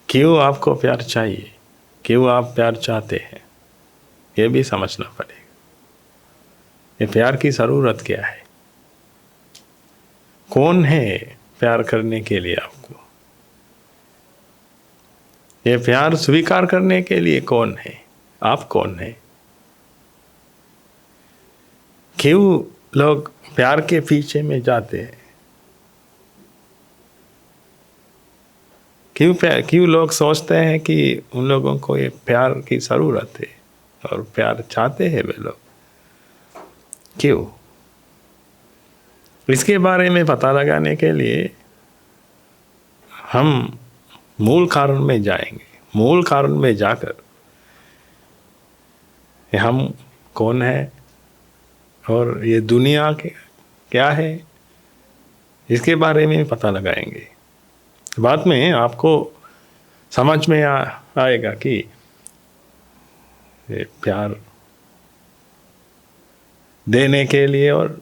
क्यों आपको प्यार चाहिए, क्यों आप प्यार चाहते हैं, ये भी समझना पड़ेगा। ये प्यार की ज़रूरत क्या है, कौन है प्यार करने के लिए आपको, ये प्यार स्वीकार करने के लिए कौन है, आप कौन है। क्यों लोग प्यार के पीछे में जाते हैं, क्यों लोग सोचते हैं कि उन लोगों को ये प्यार की ज़रूरत है और प्यार चाहते हैं वे लोग, क्यों। इसके बारे में पता लगाने के लिए हम मूल कारण में जाएंगे। मूल कारण में जाकर हम कौन है और ये दुनिया के क्या है, इसके बारे में पता लगाएंगे। बाद में आपको समझ में आएगा कि ये प्यार देने के लिए और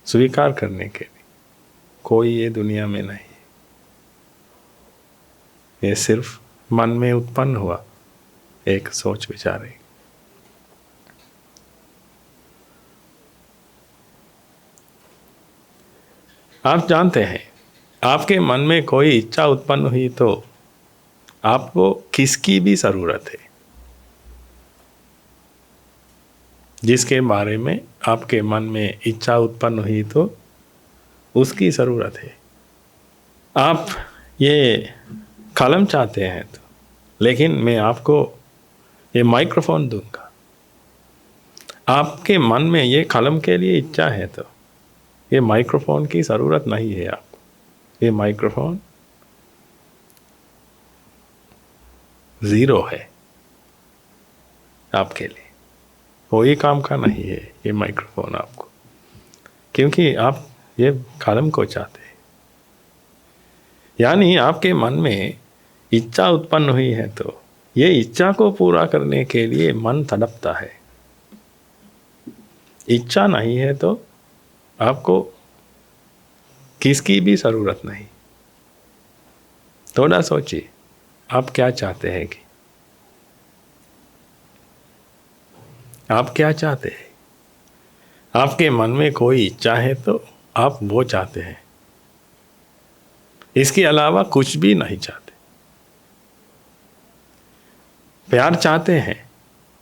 स्वीकार करने के लिए कोई ये दुनिया में नहीं है। ये सिर्फ मन में उत्पन्न हुआ एक सोच विचार है। आप जानते हैं, आपके मन में कोई इच्छा उत्पन्न हुई तो आपको किसकी भी ज़रूरत है, जिसके बारे में आपके मन में इच्छा उत्पन्न हुई तो उसकी ज़रूरत है। आप ये कलम चाहते हैं तो, लेकिन मैं आपको ये माइक्रोफोन दूंगा। आपके मन में ये कलम के लिए इच्छा है तो ये माइक्रोफोन की ज़रूरत नहीं है आपको। ये माइक्रोफोन ज़ीरो है आपके लिए, कोई काम का नहीं है ये माइक्रोफोन आपको, क्योंकि आप ये कलम को चाहते हैं। यानी आपके मन में इच्छा उत्पन्न हुई है तो ये इच्छा को पूरा करने के लिए मन तड़पता है। इच्छा नहीं है तो आपको किसकी भी ज़रूरत नहीं। थोड़ा सोचिए, आप क्या चाहते हैं, कि आप क्या चाहते हैं। आपके मन में कोई इच्छा है तो आप वो चाहते हैं, इसके अलावा कुछ भी नहीं चाहते। प्यार चाहते हैं,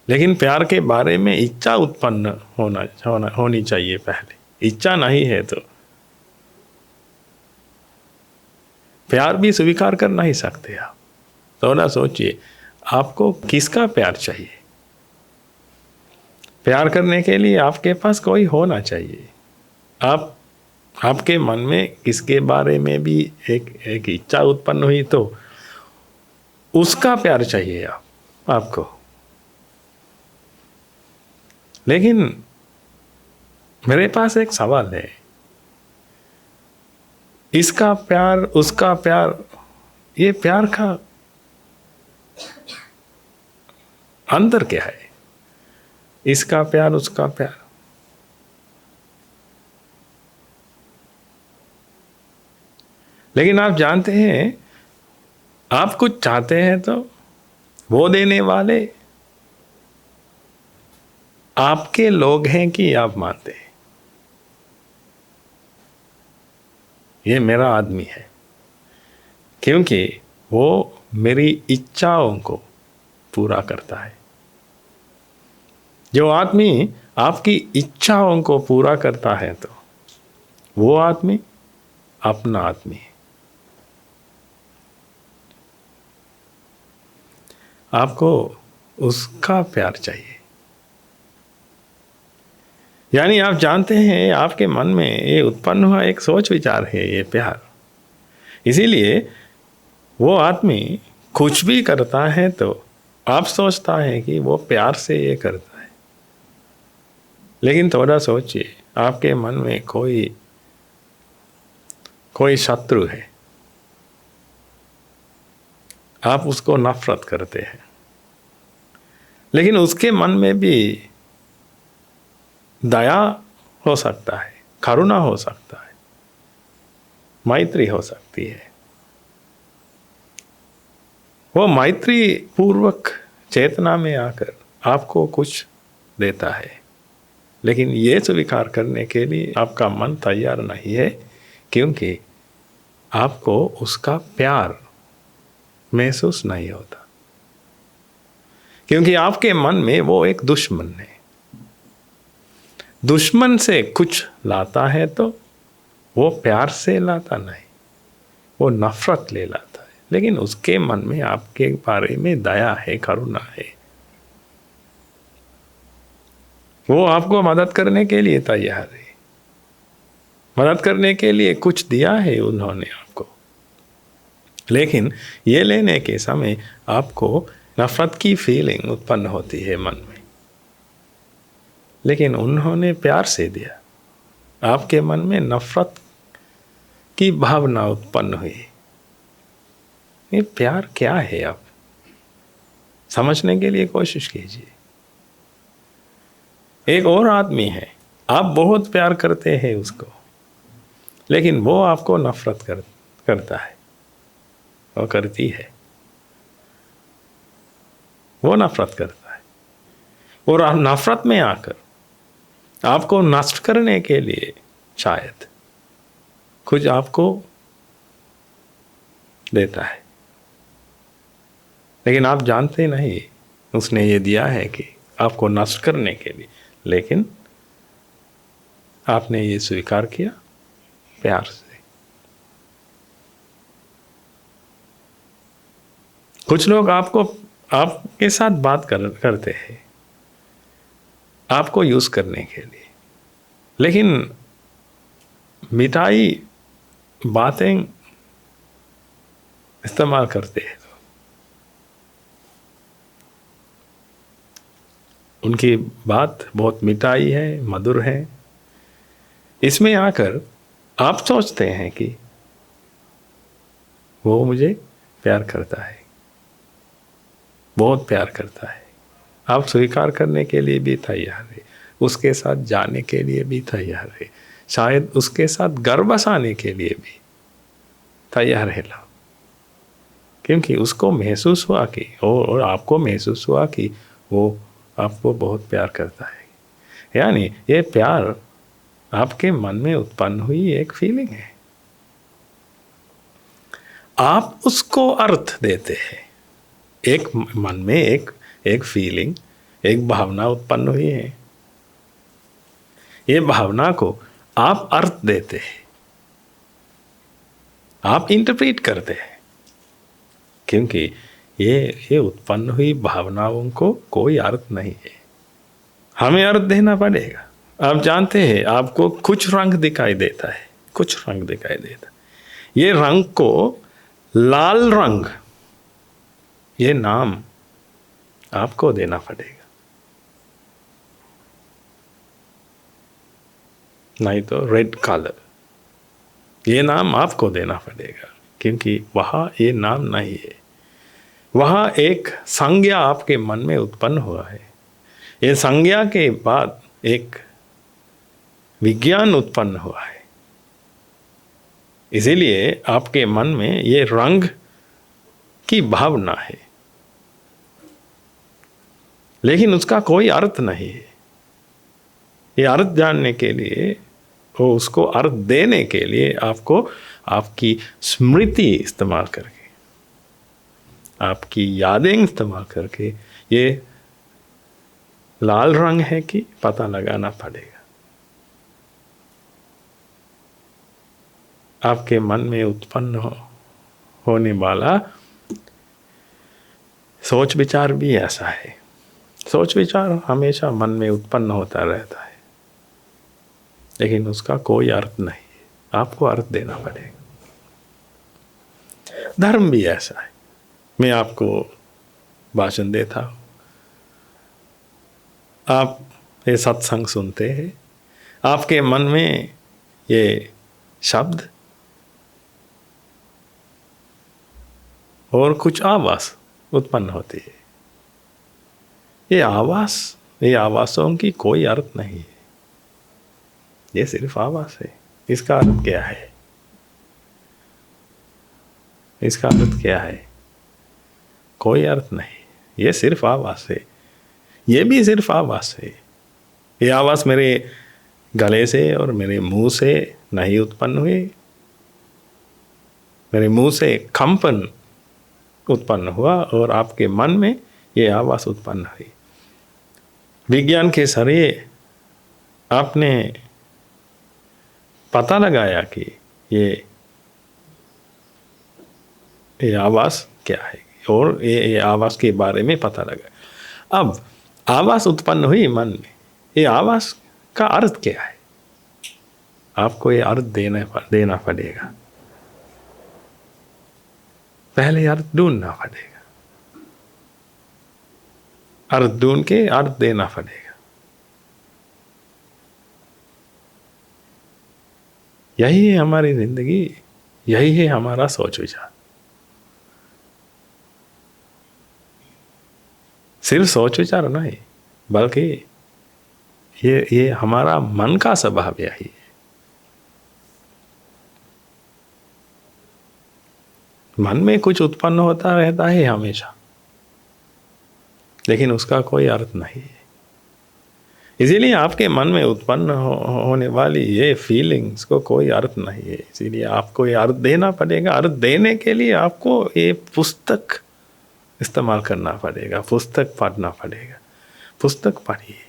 लेकिन प्यार के बारे में इच्छा उत्पन्न होनी चाहिए पहले। इच्छा नहीं है तो प्यार भी स्वीकार कर नहीं सकते आप। थोड़ा सोचिए, आपको किसका प्यार चाहिए। प्यार करने के लिए आपके पास कोई होना चाहिए। आपके मन में किसके बारे में भी एक इच्छा उत्पन्न हुई तो उसका प्यार चाहिए आपको। लेकिन मेरे पास एक सवाल है, इसका प्यार उसका प्यार, ये प्यार का अंतर क्या है। इसका प्यार उसका प्यार, लेकिन आप जानते हैं, आप कुछ चाहते हैं तो वो देने वाले आपके लोग हैं कि आप मानते हैं ये मेरा आदमी है, क्योंकि वो मेरी इच्छाओं को पूरा करता है। जो आदमी आपकी इच्छाओं को पूरा करता है तो वो आदमी अपना आदमी है। आपको उसका प्यार चाहिए। यानी आप जानते हैं, आपके मन में ये उत्पन्न हुआ एक सोच विचार है, ये प्यार। इसीलिए वो आदमी कुछ भी करता है तो आप सोचता है कि वो प्यार से ये करता है। लेकिन थोड़ा सोचिए, आपके मन में कोई शत्रु है, आप उसको नफरत करते हैं, लेकिन उसके मन में भी दया हो सकता है, करुणा हो सकता है, मैत्री हो सकती है। वो मैत्री पूर्वक चेतना में आकर आपको कुछ देता है, लेकिन ये स्वीकार करने के लिए आपका मन तैयार नहीं है, क्योंकि आपको उसका प्यार महसूस नहीं होता, क्योंकि आपके मन में वो एक दुश्मन है। दुश्मन से कुछ लाता है तो वो प्यार से लाता नहीं, वो नफरत ले लाता है। लेकिन उसके मन में आपके बारे में दया है, करुणा है, वो आपको मदद करने के लिए तैयार है, मदद करने के लिए कुछ दिया है उन्होंने आपको। लेकिन ये लेने के समय आपको नफरत की फीलिंग उत्पन्न होती है मन में, लेकिन उन्होंने प्यार से दिया, आपके मन में नफरत की भावना उत्पन्न हुई। ये प्यार क्या है, आप समझने के लिए कोशिश कीजिए। एक और आदमी है, आप बहुत प्यार करते हैं उसको, लेकिन वो आपको नफरत करता है, वो करती है, वो नफरत करता है, और नफरत में आकर आपको नष्ट करने के लिए शायद कुछ आपको देता है, लेकिन आप जानते नहीं उसने ये दिया है कि आपको नष्ट करने के लिए, लेकिन आपने ये स्वीकार किया प्यार से। कुछ लोग आपके साथ बात करते हैं आपको यूज करने के लिए, लेकिन मिठाई बातें इस्तेमाल करते हैं, उनकी बात बहुत मिठाई है, मधुर है। इसमें आकर आप सोचते हैं कि वो मुझे प्यार करता है, बहुत प्यार करता है। आप स्वीकार करने के लिए भी तैयार है, उसके साथ जाने के लिए भी तैयार है, शायद उसके साथ घर बसाने के लिए भी तैयार है लोग, क्योंकि उसको महसूस हुआ कि और आपको महसूस हुआ कि वो आपको बहुत प्यार करता है। यानी ये प्यार आपके मन में उत्पन्न हुई एक फीलिंग है, आप उसको अर्थ देते हैं। एक मन में एक फीलिंग, एक भावना उत्पन्न हुई है, ये भावना को आप अर्थ देते हैं, आप इंटरप्रेट करते हैं, क्योंकि ये उत्पन्न हुई भावनाओं को कोई अर्थ नहीं है, हमें अर्थ देना पड़ेगा। आप जानते हैं आपको कुछ रंग दिखाई देता है, कुछ रंग दिखाई देता है, ये रंग को लाल रंग, ये नाम आपको देना पड़ेगा, नहीं तो रेड कलर, ये नाम आपको देना पड़ेगा, क्योंकि वहाँ ये नाम नहीं है, वहाँ एक संज्ञा आपके मन में उत्पन्न हुआ है। ये संज्ञा के बाद एक विज्ञान उत्पन्न हुआ है, इसीलिए आपके मन में ये रंग की भावना है, लेकिन उसका कोई अर्थ नहीं है। ये अर्थ जानने के लिए, वो उसको अर्थ देने के लिए आपको आपकी स्मृति इस्तेमाल करके, आपकी यादें इस्तेमाल करके ये लाल रंग है कि पता लगाना पड़ेगा। आपके मन में उत्पन्न होने वाला सोच विचार भी ऐसा है। सोच विचार हमेशा मन में उत्पन्न होता रहता है, लेकिन उसका कोई अर्थ नहीं है, आपको अर्थ देना पड़ेगा। धर्म भी ऐसा है। मैं आपको भाषण देता हूँ, आप ये सत्संग सुनते हैं, आपके मन में ये शब्द और कुछ आवाज़ उत्पन्न होती है। ये आवाज़ों की कोई अर्थ नहीं है, ये सिर्फ आवाज़ है। इसका अर्थ क्या है? इसका अर्थ क्या है? कोई अर्थ नहीं। ये सिर्फ आवाज़ है, ये भी सिर्फ आवाज़ है। ये आवाज़ मेरे गले से और मेरे मुंह से नहीं उत्पन्न हुई। मेरे मुंह से कंपन उत्पन्न हुआ और आपके मन में ये आवाज़ उत्पन्न हुई। विज्ञान के जरिए आपने पता लगाया कि ये आवाज़ क्या है और ये आवाज़ के बारे में पता लगा। अब आवाज़ उत्पन्न हुई मन में, ये आवाज़ का अर्थ क्या है? आपको ये अर्थ देना पड़ेगा। पहले अर्थ ढूंढना पड़ेगा, अर्थ ढूंढ के अर्थ देना पड़ेगा। यही है हमारी जिंदगी, यही है हमारा सोच विचार। सिर्फ सोच विचार नहीं, बल्कि ये हमारा मन का स्वभाव यही है। मन में कुछ उत्पन्न होता रहता है हमेशा, लेकिन उसका कोई अर्थ नहीं है। इसीलिए आपके मन में उत्पन्न होने वाली ये फीलिंग्स को कोई अर्थ नहीं है। इसीलिए आपको ये अर्थ देना पड़ेगा। अर्थ देने के लिए आपको ये पुस्तक इस्तेमाल करना पड़ेगा, पुस्तक पढ़ना पड़ेगा। पुस्तक पढ़िए,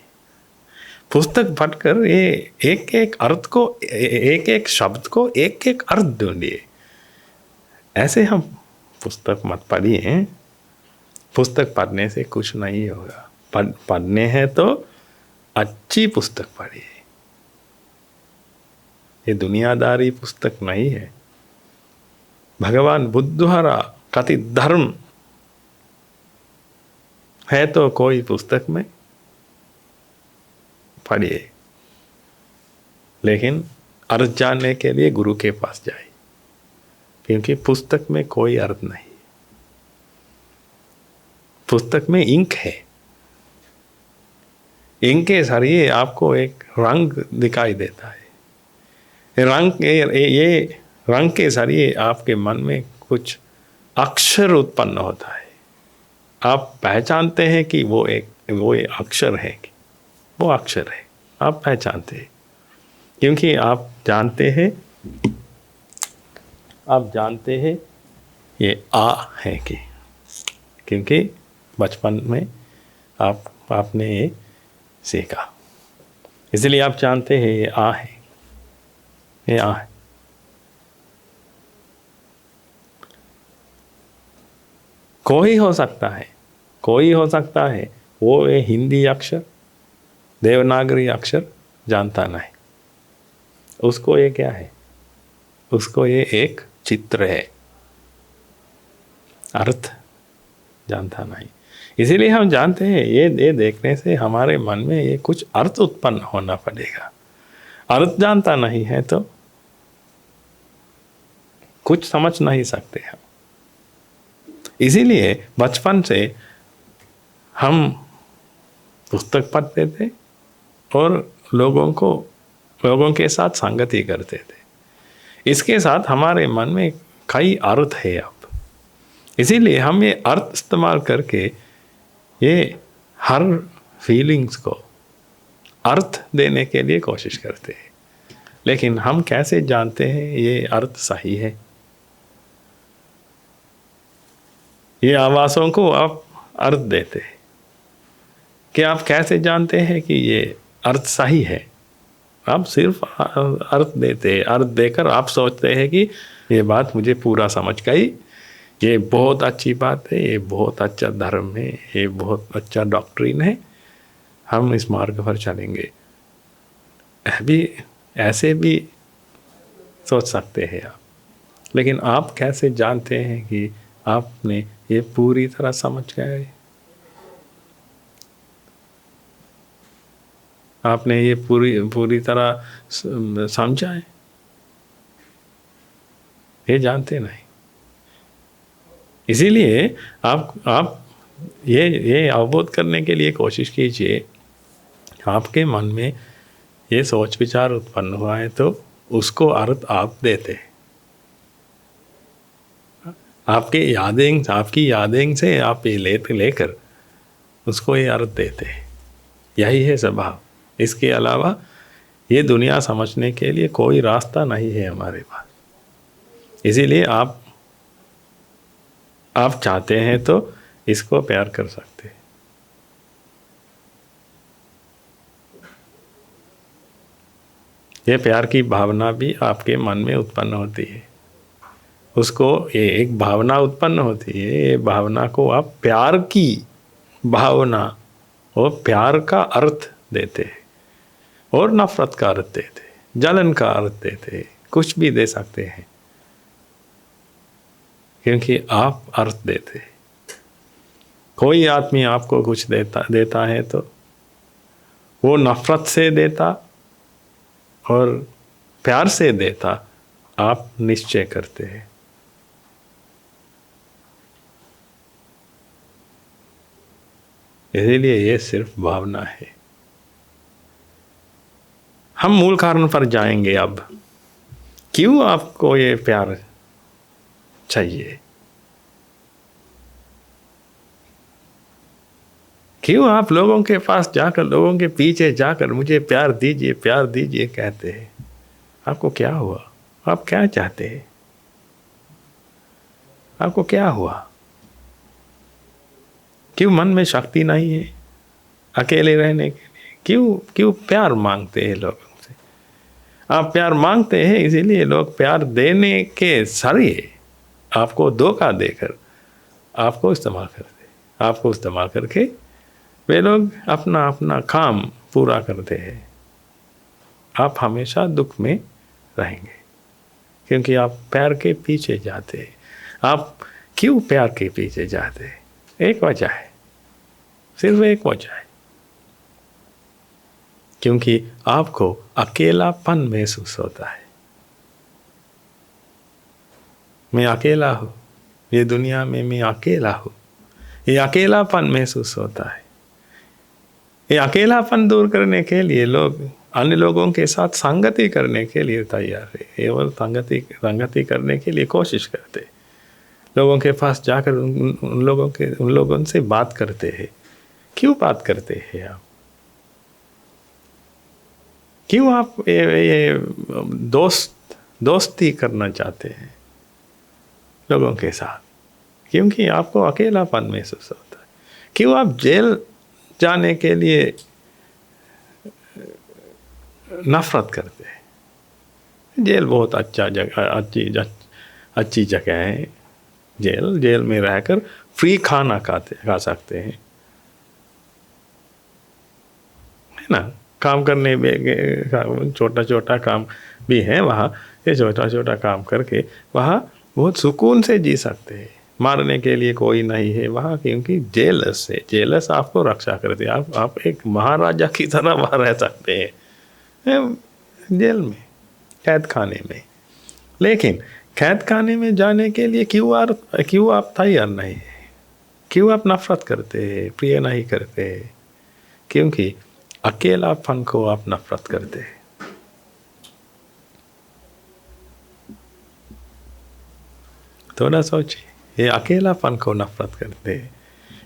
पुस्तक पढ़कर ये एक एक अर्थ को, एक एक शब्द को एक एक अर्थ ढूंढिए। ऐसे हम पुस्तक मत पढ़िए। पुस्तक पढ़ने से कुछ नहीं होगा। पढ़ने हैं तो अच्छी पुस्तक पढ़िए। ये दुनियादारी पुस्तक नहीं है। भगवान बुद्ध द्वारा कथित धर्म है तो कोई पुस्तक में पढ़िए, लेकिन अर्थ जानने के लिए गुरु के पास जाइए, क्योंकि पुस्तक में कोई अर्थ नहीं। पुस्तक में इंक है, इंक के जरिए आपको एक रंग दिखाई देता है। ये रंग के जरिए आपके मन में कुछ अक्षर उत्पन्न होता है। आप पहचानते हैं कि वो एक अक्षर है, वो अक्षर है, आप पहचानते हैं, क्योंकि आप जानते हैं ये आ है कि, क्योंकि बचपन में आपने ये सीखा, इसलिए आप जानते हैं ये आ है, ये आ है। कोई हो सकता है वो ये हिंदी अक्षर, देवनागरी अक्षर जानता नहीं, उसको ये क्या है, उसको ये एक चित्र है, अर्थ जानता नहीं। इसीलिए हम जानते हैं ये देखने से हमारे मन में ये कुछ अर्थ उत्पन्न होना पड़ेगा। अर्थ जानता नहीं है तो कुछ समझ नहीं सकते हम। इसीलिए बचपन से हम पुस्तक पढ़ते थे और लोगों के साथ संगति करते थे। इसके साथ हमारे मन में कई अर्थ है अब। इसीलिए हम ये अर्थ इस्तेमाल करके ये हर फीलिंग्स को अर्थ देने के लिए कोशिश करते हैं। लेकिन हम कैसे जानते हैं ये अर्थ सही है? ये आवाज़ों को आप अर्थ देते हैं, कि आप कैसे जानते हैं कि ये अर्थ सही है? आप सिर्फ अर्थ देते हैं। अर्थ देकर आप सोचते हैं कि ये बात मुझे पूरा समझ गई, ये बहुत अच्छी बात है, ये बहुत अच्छा धर्म है, ये बहुत अच्छा डॉक्ट्रिन है, हम इस मार्ग पर चलेंगे। अभी ऐसे भी सोच सकते हैं आप। लेकिन आप कैसे जानते हैं कि आपने ये पूरी तरह समझ गए? आपने ये पूरी तरह समझा है? ये जानते नहीं। इसीलिए आप ये अवबोध करने के लिए कोशिश कीजिए, आपके मन में ये सोच विचार उत्पन्न हुआ है तो उसको अर्थ आप देते हैं। आपकी यादें से आप ये लेकर उसको ये अर्थ देते हैं। यही है स्वभाव। इसके अलावा ये दुनिया समझने के लिए कोई रास्ता नहीं है हमारे पास। इसीलिए आप चाहते हैं तो इसको प्यार कर सकते हैं। ये प्यार की भावना भी आपके मन में उत्पन्न होती है। उसको ये एक भावना उत्पन्न होती है। ये भावना को आप प्यार की भावना और प्यार का अर्थ देते हैं और नफरत का अर्थ देते हैं, जलन का अर्थ देते हैं, कुछ भी दे सकते हैं, क्योंकि आप अर्थ देते हैं। कोई आदमी आपको कुछ देता है तो वो नफरत से देता और प्यार से देता, आप निश्चय करते हैं। इसीलिए ये सिर्फ भावना है। हम मूल कारण पर जाएंगे अब। क्यों आपको ये प्यार चाहिए? क्यों आप लोगों के पास जाकर, लोगों के पीछे जाकर मुझे प्यार दीजिए कहते हैं? आपको क्या हुआ? आप क्या चाहते हैं? आपको क्या हुआ? क्यों मन में शक्ति नहीं है अकेले रहने के लिए? क्यों प्यार मांगते हैं लोगों से? आप प्यार मांगते हैं, इसीलिए लोग प्यार देने के जरिए आपको धोखा देकर आपको इस्तेमाल करते हैं। आपको इस्तेमाल करके वे लोग अपना अपना काम पूरा करते हैं। आप हमेशा दुख में रहेंगे, क्योंकि आप प्यार के पीछे जाते हैं। आप क्यों प्यार के पीछे जाते हैं? एक वजह है, सिर्फ एक वजह है, क्योंकि आपको अकेलापन महसूस होता है। मैं अकेला हूँ, ये दुनिया में मैं अकेला हूँ। ये अकेलापन महसूस होता है। ये अकेलापन दूर करने के लिए लोग अन्य लोगों के साथ संगति करने के लिए तैयार है, केवल संगति करने के लिए कोशिश करते। लोगों के पास जाकर उन लोगों से बात करते हैं। क्यों बात करते हैं आप? क्यों आप ये दोस्ती करना चाहते हैं लोगों के साथ? क्योंकि आपको अकेलापन महसूस होता है। क्यों आप जेल जाने के लिए नफरत करते हैं? जेल बहुत अच्छी जगह है। जेल में रहकर फ्री खाना खा सकते हैं, है ना? काम करने में छोटा काम भी है वहाँ। ये छोटा काम करके वहाँ बहुत सुकून से जी सकते हैं। मारने के लिए कोई नहीं है वहाँ, क्योंकि जेलस आपको रक्षा करते हैं। आप एक महाराजा की तरह वहाँ रह सकते हैं जेल में, कैद खाने में। लेकिन कैद खाने में जाने के लिए क्यों आप तैयार नहीं है? क्यों आप नफरत करते हैं, प्रिय नहीं करते? क्योंकि अकेलापन को आप नफरत करते हैं। थोड़ा सोचिए, ये अकेलापन को नफरत करते हैं।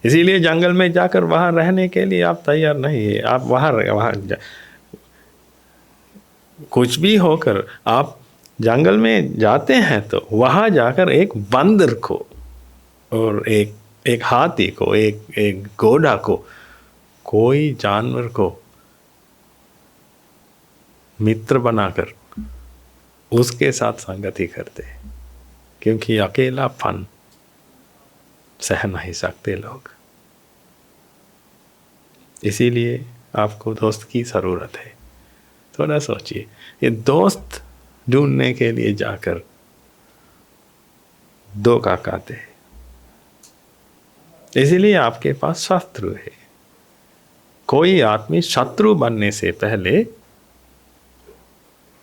इसीलिए जंगल में जाकर वहाँ रहने के लिए आप तैयार नहीं है। आप वहाँ कुछ भी होकर आप जंगल में जाते हैं तो वहाँ जाकर एक बंदर को और एक हाथी को, एक घोड़ा को, कोई जानवर को मित्र बनाकर उसके साथ संगति करते हैं, क्योंकि अकेलापन सह नहीं सकते लोग। इसीलिए आपको दोस्त की ज़रूरत है। थोड़ा सोचिए, ये दोस्त ढूंढने के लिए जाकर धोखा खाते हैं। इसीलिए आपके पास शत्रु है। कोई आदमी शत्रु बनने से पहले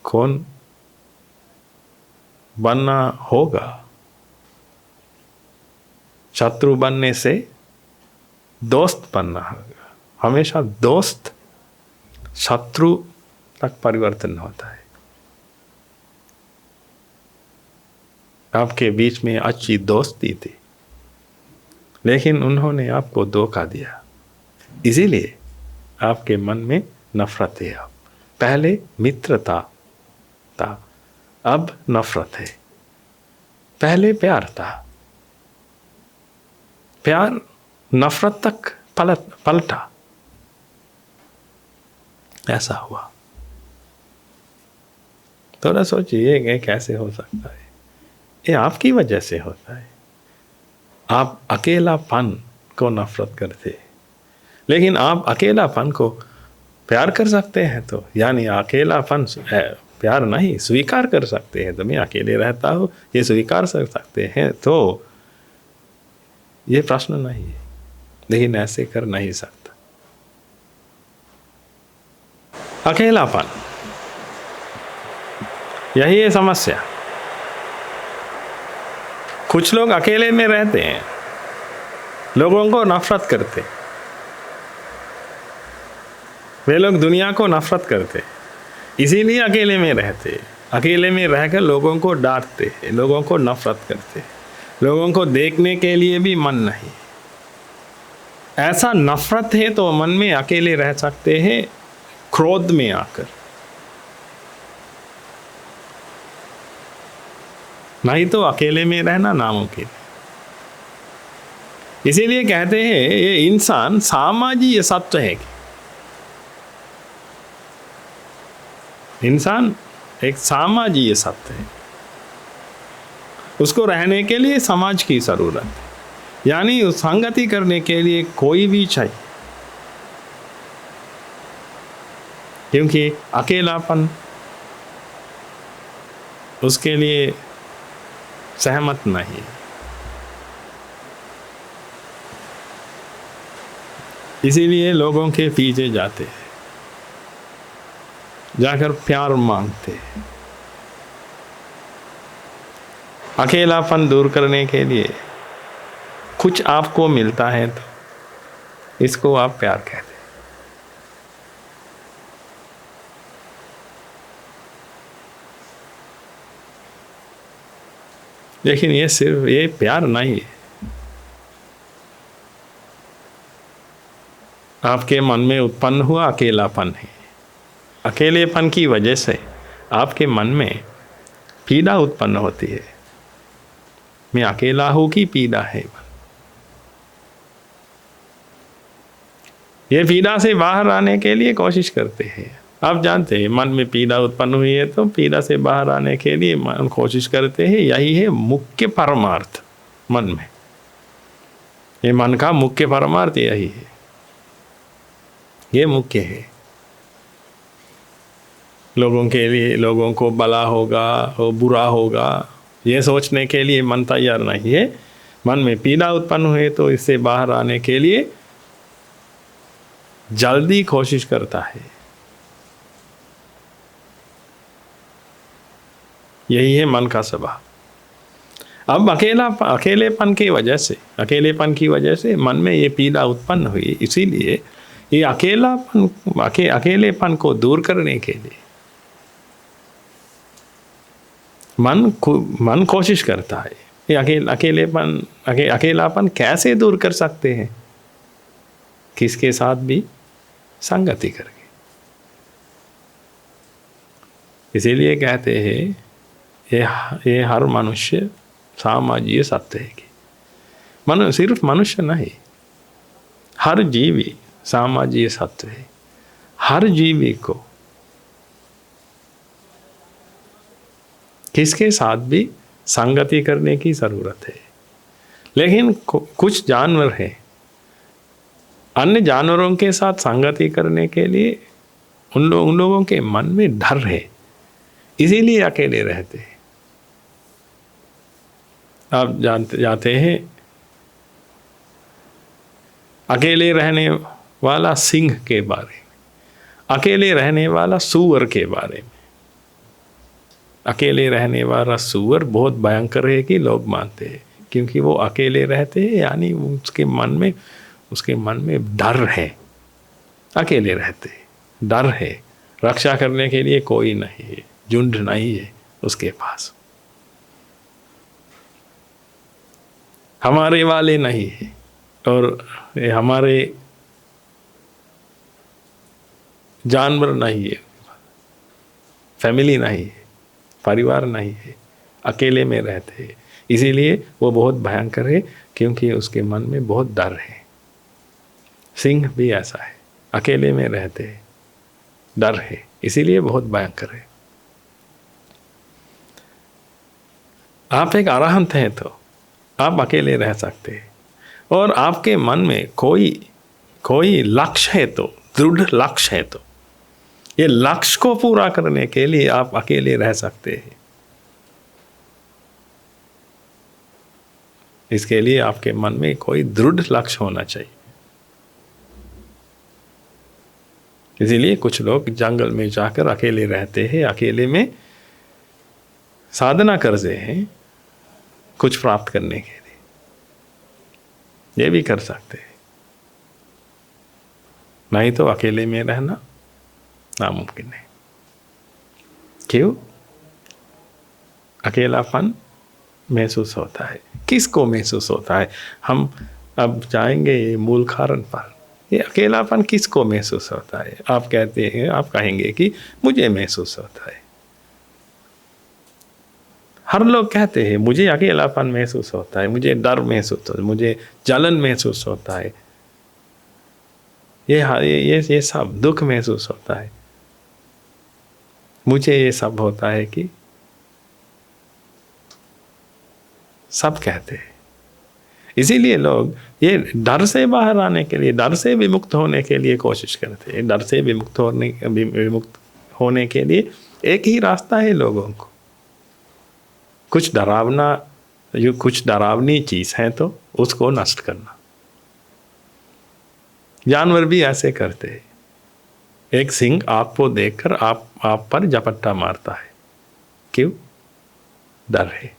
कौन बनना होगा? शत्रु बनने से दोस्त बनना होगा। हमेशा दोस्त शत्रु तक परिवर्तन होता है। आपके बीच में अच्छी दोस्ती थी, लेकिन उन्होंने आपको धोखा दिया, इसीलिए आपके मन में नफरत है। अब पहले मित्रता था, अब नफरत है। पहले प्यार था, प्यार नफरत तक पलटा, ऐसा हुआ। थोड़ा सोचिए ये कैसे हो सकता है। ये आपकी वजह से होता है। आप अकेलापन को नफरत करते, लेकिन आप अकेलापन को प्यार कर सकते हैं, तो यानी अकेलापन प्यार नहीं स्वीकार कर सकते हैं। तो मैं अकेले रहता हूँ ये स्वीकार कर सकते हैं, तो ये प्रश्न नहीं है, लेकिन ऐसे कर नहीं सकता। अकेलापन, यही है समस्या। कुछ लोग अकेले में रहते हैं, लोगों को नफरत करते, वे लोग दुनिया को नफरत करते, इसीलिए अकेले में रहते। अकेले में रहकर लोगों को डांटते, लोगों को नफरत करते, लोगों को देखने के लिए भी मन नहीं। ऐसा नफरत है तो मन में अकेले रह सकते हैं, क्रोध में आकर, नहीं तो अकेले में रहना नामुमकिन। इसीलिए कहते हैं ये इंसान सामाजिक सत्व है। इंसान एक सामाजिक सत्व है, उसको रहने के लिए समाज की जरूरत है, यानी उस संगति करने के लिए कोई भी चाहिए, क्योंकि अकेलापन उसके लिए सहमत नहीं। इसीलिए लोगों के पीछे जाते हैं, जाकर प्यार मांगते हैं। अकेलापन दूर करने के लिए कुछ आपको मिलता है तो इसको आप प्यार कहते हैं। लेकिन ये सिर्फ ये प्यार नहीं है। आपके मन में उत्पन्न हुआ अकेलापन है। अकेलेपन की वजह से आपके मन में पीड़ा उत्पन्न होती है। मैं अकेला हूं की पीड़ा है। ये पीड़ा से बाहर आने के लिए कोशिश करते हैं। आप जानते हैं मन में पीड़ा उत्पन्न हुई है तो पीड़ा से बाहर आने के लिए मन कोशिश करते हैं। यही है मुख्य परमार्थ मन में। ये मन का मुख्य परमार्थ यही है, ये मुख्य है। लोगों के लिए, लोगों को भला होगा और बुरा होगा ये सोचने के लिए मन तैयार नहीं है। मन में पीड़ा उत्पन्न हुए तो इससे बाहर आने के लिए जल्दी कोशिश करता है। यही है मन का स्वभाव। अब अकेलेपन की वजह से मन में ये पीड़ा उत्पन्न हुई। इसीलिए ये अकेलेपन को दूर करने के लिए मन कोशिश करता है। ये अकेलापन कैसे दूर कर सकते हैं? किसके साथ भी संगति करके। इसीलिए कहते हैं ये हर मनुष्य सामाजिक सत्य है कि सिर्फ मनुष्य नहीं, हर जीवी सामाजिक सत्य है। हर जीवी को किसके साथ भी संगति करने की जरूरत है। लेकिन कुछ जानवर हैं, अन्य जानवरों के साथ संगति करने के लिए उन लोगों के मन में डर है, इसीलिए अकेले रहते हैं। आप जाते हैं अकेले रहने वाला सिंह के बारे में, अकेले रहने वाला सूअर के बारे में। अकेले रहने वाला सूअर बहुत भयंकर है कि लोग मानते हैं, क्योंकि वो अकेले रहते हैं, यानी उसके मन में डर है। अकेले रहते हैं, डर है, रक्षा करने के लिए कोई नहीं है, झुंड नहीं है उसके पास। हमारे वाले नहीं है, और ये हमारे जानवर नहीं है, फैमिली नहीं है, परिवार नहीं है, अकेले में रहते हैं। इसीलिए वो बहुत भयंकर है, क्योंकि उसके मन में बहुत डर है। सिंह भी ऐसा है, अकेले में रहते हैं, डर है, इसीलिए बहुत भयंकर है। आप एक अरहंत हैं तो आप अकेले रह सकते हैं, और आपके मन में कोई लक्ष्य है तो, दृढ़ लक्ष्य है तो, ये लक्ष्य को पूरा करने के लिए आप अकेले रह सकते हैं। इसके लिए आपके मन में कोई दृढ़ लक्ष्य होना चाहिए। इसीलिए कुछ लोग जंगल में जाकर अकेले रहते हैं, अकेले में साधना करते हैं कुछ प्राप्त करने के लिए, ये भी कर सकते हैं। नहीं तो अकेले में रहना नामुमकिन है। क्यों? अकेलापन महसूस होता है। किसको महसूस होता है? हम अब जाएंगे ये मूल कारण पर। ये अकेलापन किसको महसूस होता है? आप कहते हैं, आप कहेंगे कि मुझे महसूस होता है। हर लोग कहते हैं मुझे अकेलापन महसूस होता है, मुझे डर महसूस होता है, मुझे जलन महसूस होता है, ये सब दुख महसूस होता है, मुझे ये सब होता है कि सब कहते हैं। इसीलिए लोग ये डर से बाहर आने के लिए, डर से विमुक्त होने के लिए कोशिश करते हैं। डर से विमुक्त होने के लिए एक ही रास्ता है लोगों को। कुछ डरावनी चीज है तो उसको नष्ट करना। जानवर भी ऐसे करते हैं। एक सिंह आपको देखकर आप पर झपट्टा मारता है। क्यों? डर है।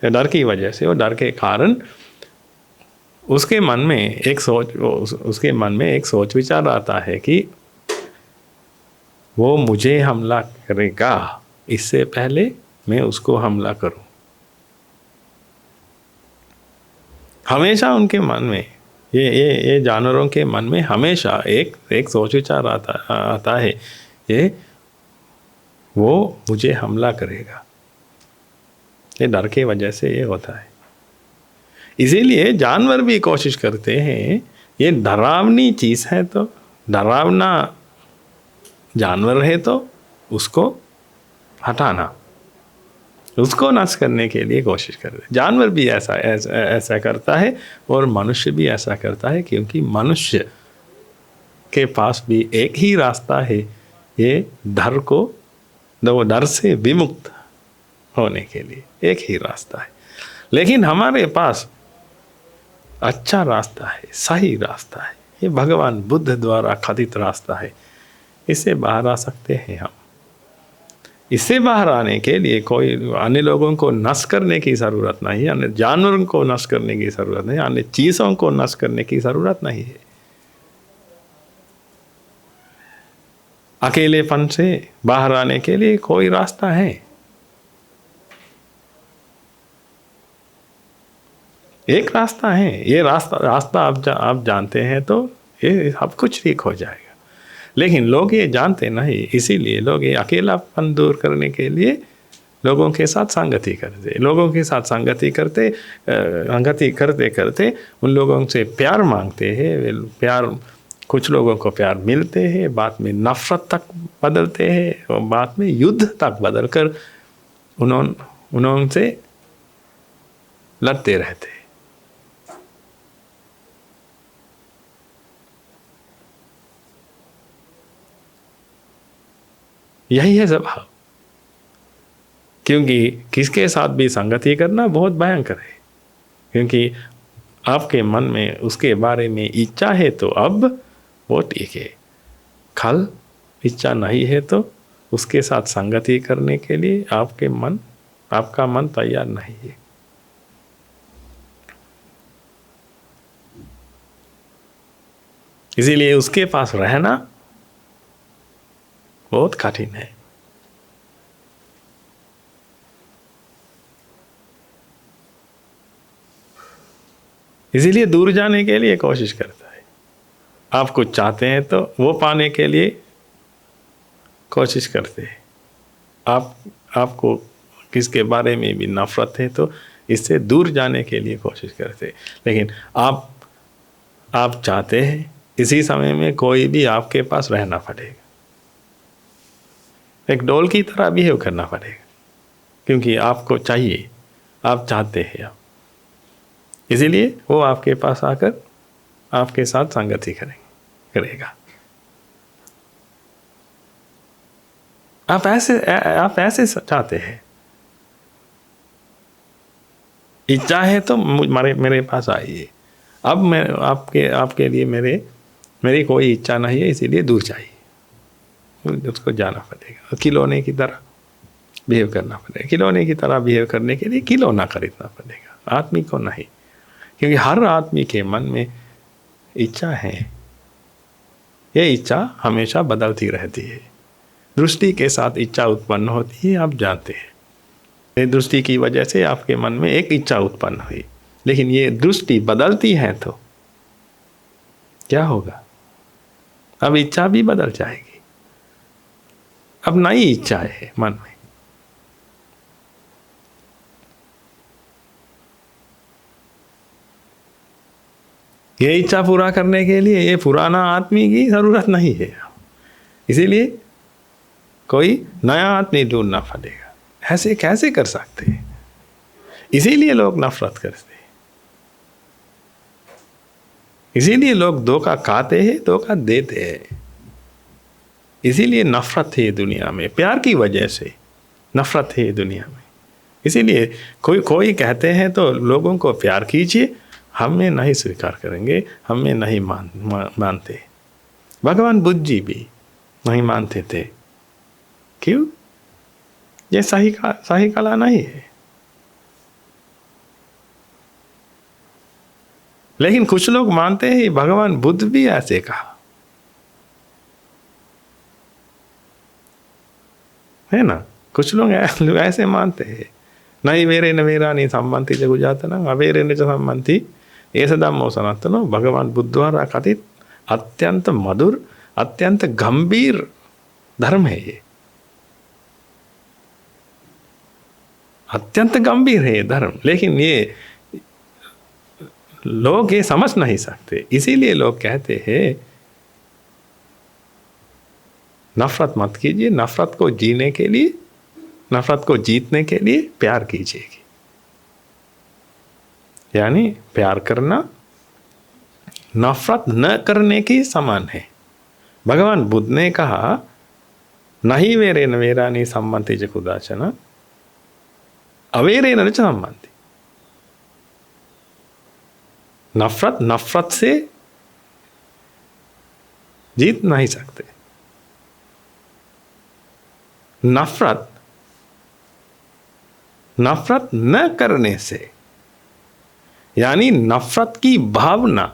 डर की वजह से, और डर के कारण उसके मन में एक सोच विचार आता है कि वो मुझे हमला करेगा, इससे पहले मैं उसको हमला करूं। हमेशा उनके मन में, ये जानवरों के मन में हमेशा एक सोच विचार आता है, ये वो मुझे हमला करेगा। ये डर की वजह से ये होता है। इसीलिए जानवर भी कोशिश करते हैं, ये डरावनी चीज है तो, डरावना जानवर है तो उसको हटाना, उसको नष्ट करने के लिए कोशिश करते हैं। जानवर भी ऐसा करता है, और मनुष्य भी ऐसा करता है, क्योंकि मनुष्य के पास भी एक ही रास्ता है, ये डर से विमुक्त होने के लिए एक ही रास्ता है। लेकिन हमारे पास अच्छा रास्ता है, सही रास्ता है, ये भगवान बुद्ध द्वारा कथित रास्ता है। इससे बाहर आ सकते हैं हम। इससे बाहर आने के लिए कोई अन्य लोगों को नष्ट करने की ज़रूरत नहीं है, अन्य जानवरों को नष्ट करने की ज़रूरत नहीं है, अन्य चीज़ों को नष्ट करने की ज़रूरत नहीं है। अकेलेपन से बाहर आने के लिए कोई रास्ता है। एक रास्ता है। ये रास्ता आप जानते हैं तो ये सब कुछ ठीक हो जाएगा। लेकिन लोग ये जानते नहीं, इसीलिए लोग ये अकेलापन दूर करने के लिए लोगों के साथ संगति करते, लोगों के साथ संगति करते करते उन लोगों से प्यार मांगते हैं। कुछ लोगों को प्यार मिलते हैं, बाद में नफरत तक बदलते हैं, और बाद में युद्ध तक बदलकर उन्होंने लड़ते रहते हैं। यही है स्वभाव। क्योंकि किसके साथ भी संगति करना बहुत भयंकर है, क्योंकि आपके मन में उसके बारे में इच्छा है तो अब वो ठीक है, कल इच्छा नहीं है तो उसके साथ संगति करने के लिए आपका मन तैयार नहीं है। इसीलिए उसके पास रहना बहुत कठिन है। इसीलिए दूर जाने के लिए कोशिश करता है। आप कुछ चाहते हैं तो वो पाने के लिए कोशिश करते हैं। आपको किसके बारे में भी नफरत है तो इससे दूर जाने के लिए कोशिश करते हैं। लेकिन आप चाहते हैं, इसी समय में कोई भी आपके पास रहना पड़ेगा, एक डोल की तरह बिहेव करना पड़ेगा, क्योंकि आपको चाहिए, आप चाहते हैं आप, इसीलिए वो आपके पास आकर आपके साथ संगति करेगा। आप ऐसे चाहते हैं, इच्छा है तो मेरे पास आइए। अब मैं आपके लिए मेरी कोई इच्छा नहीं है, इसीलिए दूर चाहिए। उसको जाना पड़ेगा, खिलौने की तरह बिहेव करना पड़ेगा। खिलौने की तरह बिहेव करने के लिए खिलौना खरीदना पड़ेगा, आदमी को नहीं, क्योंकि हर आदमी के मन में इच्छा है। ये इच्छा हमेशा बदलती रहती है। दृष्टि के साथ इच्छा उत्पन्न होती है, आप जानते हैं। ये दृष्टि की वजह से आपके मन में एक इच्छा उत्पन्न हुई, लेकिन ये दृष्टि बदलती है तो क्या होगा? अब इच्छा भी बदल जाएगी, अब नई इच्छा है मन में। ये इच्छा पूरा करने के लिए ये पुराना आदमी की जरूरत नहीं है, इसीलिए कोई नया आदमी ढूंढना पड़ेगा। ऐसे कैसे कर सकते हैं? इसीलिए लोग नफरत करते हैं, इसीलिए लोग धोखा खाते हैं, धोखा देते हैं। इसीलिए नफरत है दुनिया में, प्यार की वजह से नफरत है दुनिया में। इसीलिए कोई कहते हैं तो लोगों को प्यार कीजिए, हमें नहीं स्वीकार करेंगे, हमें नहीं मानते। भगवान बुद्ध जी भी नहीं मानते थे। क्यों? ये सही कला नहीं है। लेकिन कुछ लोग मानते हैं भगवान बुद्ध भी ऐसे कहा है ना। कुछ लोग ऐसे मानते हैं, नहीं वेरे न वेरानी सम्बन्ति जगुजातनं अवेरे न च सम्बन्ति एष धम्मो सनातनो। भगवान बुद्ध द्वारा कथित अत्यंत मधुर, अत्यंत गंभीर धर्म है ये, अत्यंत गंभीर है ये धर्म। लेकिन ये लोग ये समझ नहीं सकते, इसीलिए लोग कहते हैं नफरत मत कीजिए। नफरत को जीने के लिए, नफरत को जीतने के लिए प्यार कीजिएगी। यानी प्यार करना नफरत न करने की समान है। भगवान बुद्ध ने कहा नहीं वेरे न वेरानी सम्बन्ति च कुदाचन अवेरे न च सम्बन्ति। नफरत से जीत नहीं सकते। नफरत न करने से, यानी नफरत की भावना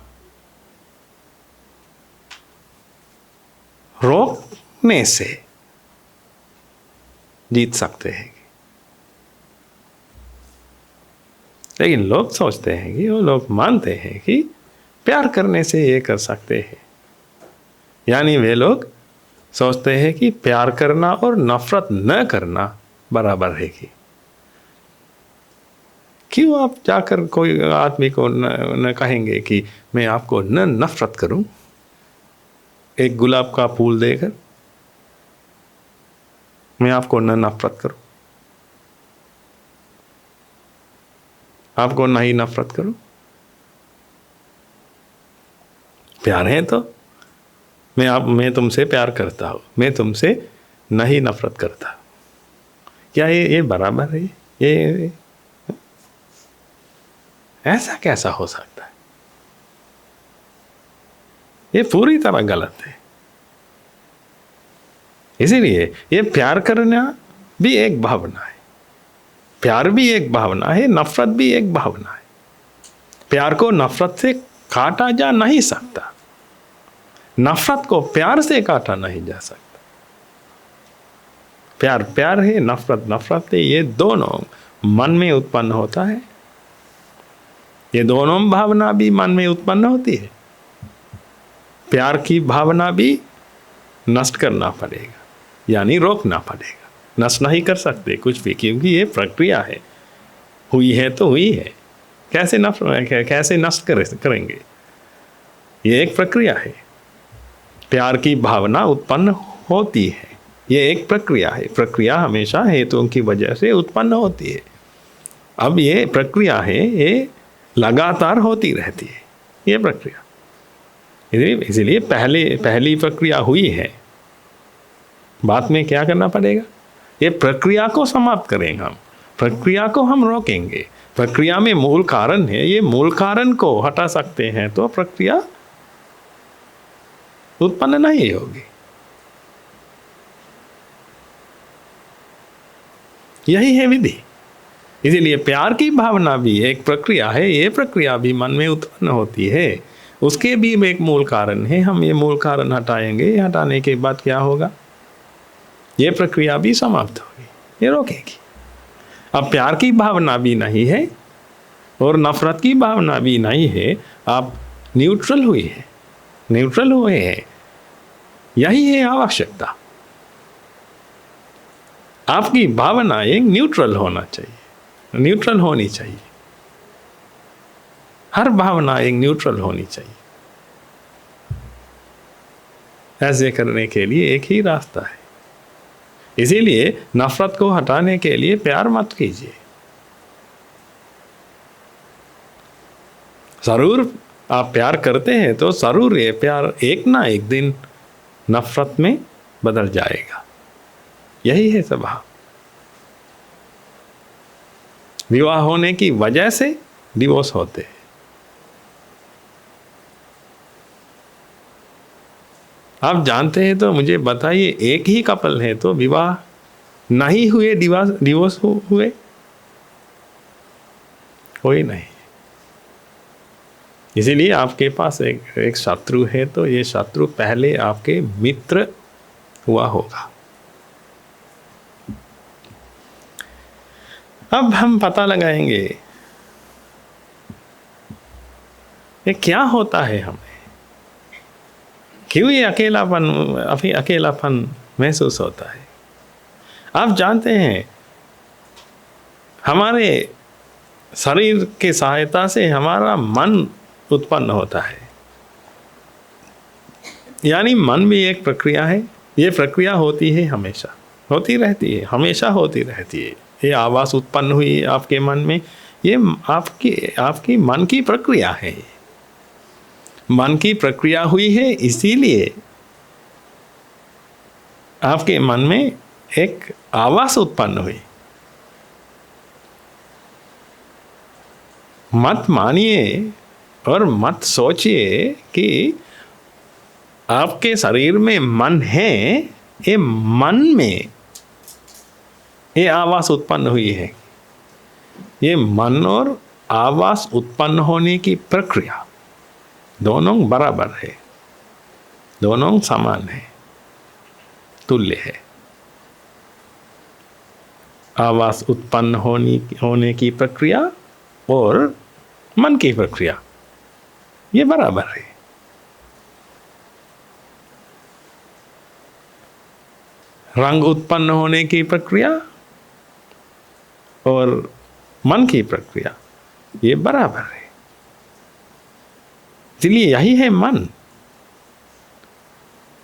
रोकने से जीत सकते हैं। लेकिन लोग सोचते हैं कि, वो लोग मानते हैं कि प्यार करने से ये कर सकते हैं। यानी वे लोग सोचते हैं कि प्यार करना और नफरत न करना बराबर है। कि क्यों आप जाकर कोई आदमी को न कहेंगे कि मैं आपको न नफरत करूं, एक गुलाब का फूल देकर मैं आपको न नफरत करूं, आपको नहीं नफरत करूं। प्यार है तो मैं तुमसे प्यार करता हूं, मैं तुमसे नहीं नफरत करता। क्या ये बराबर है? ये ऐसा कैसा हो सकता है? ये पूरी तरह गलत है। इसीलिए ये प्यार करना भी एक भावना है, प्यार भी एक भावना है, नफरत भी एक भावना है। प्यार को नफरत से काटा जा नहीं सकता, नफरत को प्यार से काटा नहीं जा सकता। प्यार प्यार है, नफरत नफरत है। ये दोनों मन में उत्पन्न होता है। ये दोनों भावना भी मन में उत्पन्न होती है। प्यार की भावना भी नष्ट करना पड़ेगा, यानी रोकना पड़ेगा। नष्ट नहीं कर सकते कुछ भी, क्योंकि ये प्रक्रिया है। हुई है तो हुई है, कैसे नष्ट करेंगे? ये एक प्रक्रिया है। प्यार की भावना उत्पन्न होती है, ये एक प्रक्रिया है। प्रक्रिया हमेशा हेतुओं की वजह से उत्पन्न होती है। अब ये प्रक्रिया है, ये लगातार होती रहती है, ये प्रक्रिया। इसलिए पहली प्रक्रिया हुई है, बाद में क्या करना पड़ेगा? ये प्रक्रिया को समाप्त करेंगे हम, प्रक्रिया को हम रोकेंगे। प्रक्रिया में मूल कारण है, ये मूल कारण को हटा सकते हैं तो प्रक्रिया उत्पन्न नहीं होगी। यही है विधि। इसीलिए प्यार की भावना भी एक प्रक्रिया है, ये प्रक्रिया भी मन में उत्पन्न होती है, उसके भी एक मूल कारण है। हम ये मूल कारण हटाएंगे, हटाने के बाद क्या होगा? ये प्रक्रिया भी समाप्त होगी, ये रोकेगी। अब प्यार की भावना भी नहीं है और नफरत की भावना भी नहीं है, आप न्यूट्रल हुए हैं, न्यूट्रल हुए हैं। यही है आवश्यकता। आपकी भावना एक न्यूट्रल होना चाहिए, न्यूट्रल होनी चाहिए। हर भावना एक न्यूट्रल होनी चाहिए। ऐसे करने के लिए एक ही रास्ता है। इसीलिए नफरत को हटाने के लिए प्यार मत कीजिए। जरूर आप प्यार करते हैं तो जरूर ये प्यार एक ना एक दिन नफरत में बदल जाएगा। यही है स्वभाव। विवाह होने की वजह से डिवोर्स होते हैं। आप जानते हैं तो मुझे बताइए, एक ही कपल है तो विवाह नहीं हुए, डिवोर्स हुए? कोई नहीं। इसीलिए आपके पास एक शत्रु है तो ये शत्रु पहले आपके मित्र हुआ होगा। अब हम पता लगाएंगे ये क्या होता है हमें, क्यों ये अकेलापन महसूस होता है। आप जानते हैं, हमारे शरीर की सहायता से हमारा मन उत्पन्न होता है, यानी मन भी एक प्रक्रिया है। ये प्रक्रिया होती है, हमेशा होती रहती है, हमेशा होती रहती है। ये आवाज़ उत्पन्न हुई आपके मन में, ये आपकी मन की प्रक्रिया है। मन की प्रक्रिया हुई है, इसीलिए आपके मन में एक आवाज़ उत्पन्न हुई। मत मानिए और मत सोचिए कि आपके शरीर में मन है, ये मन में ये आवाज़ उत्पन्न हुई है। ये मन और आवाज़ उत्पन्न होने की प्रक्रिया दोनों बराबर है, दोनों समान है, तुल्य है। आवाज़ उत्पन्न होने की प्रक्रिया और मन की प्रक्रिया ये बराबर है। रंग उत्पन्न होने की प्रक्रिया और मन की प्रक्रिया ये बराबर है। इसलिए यही है मन।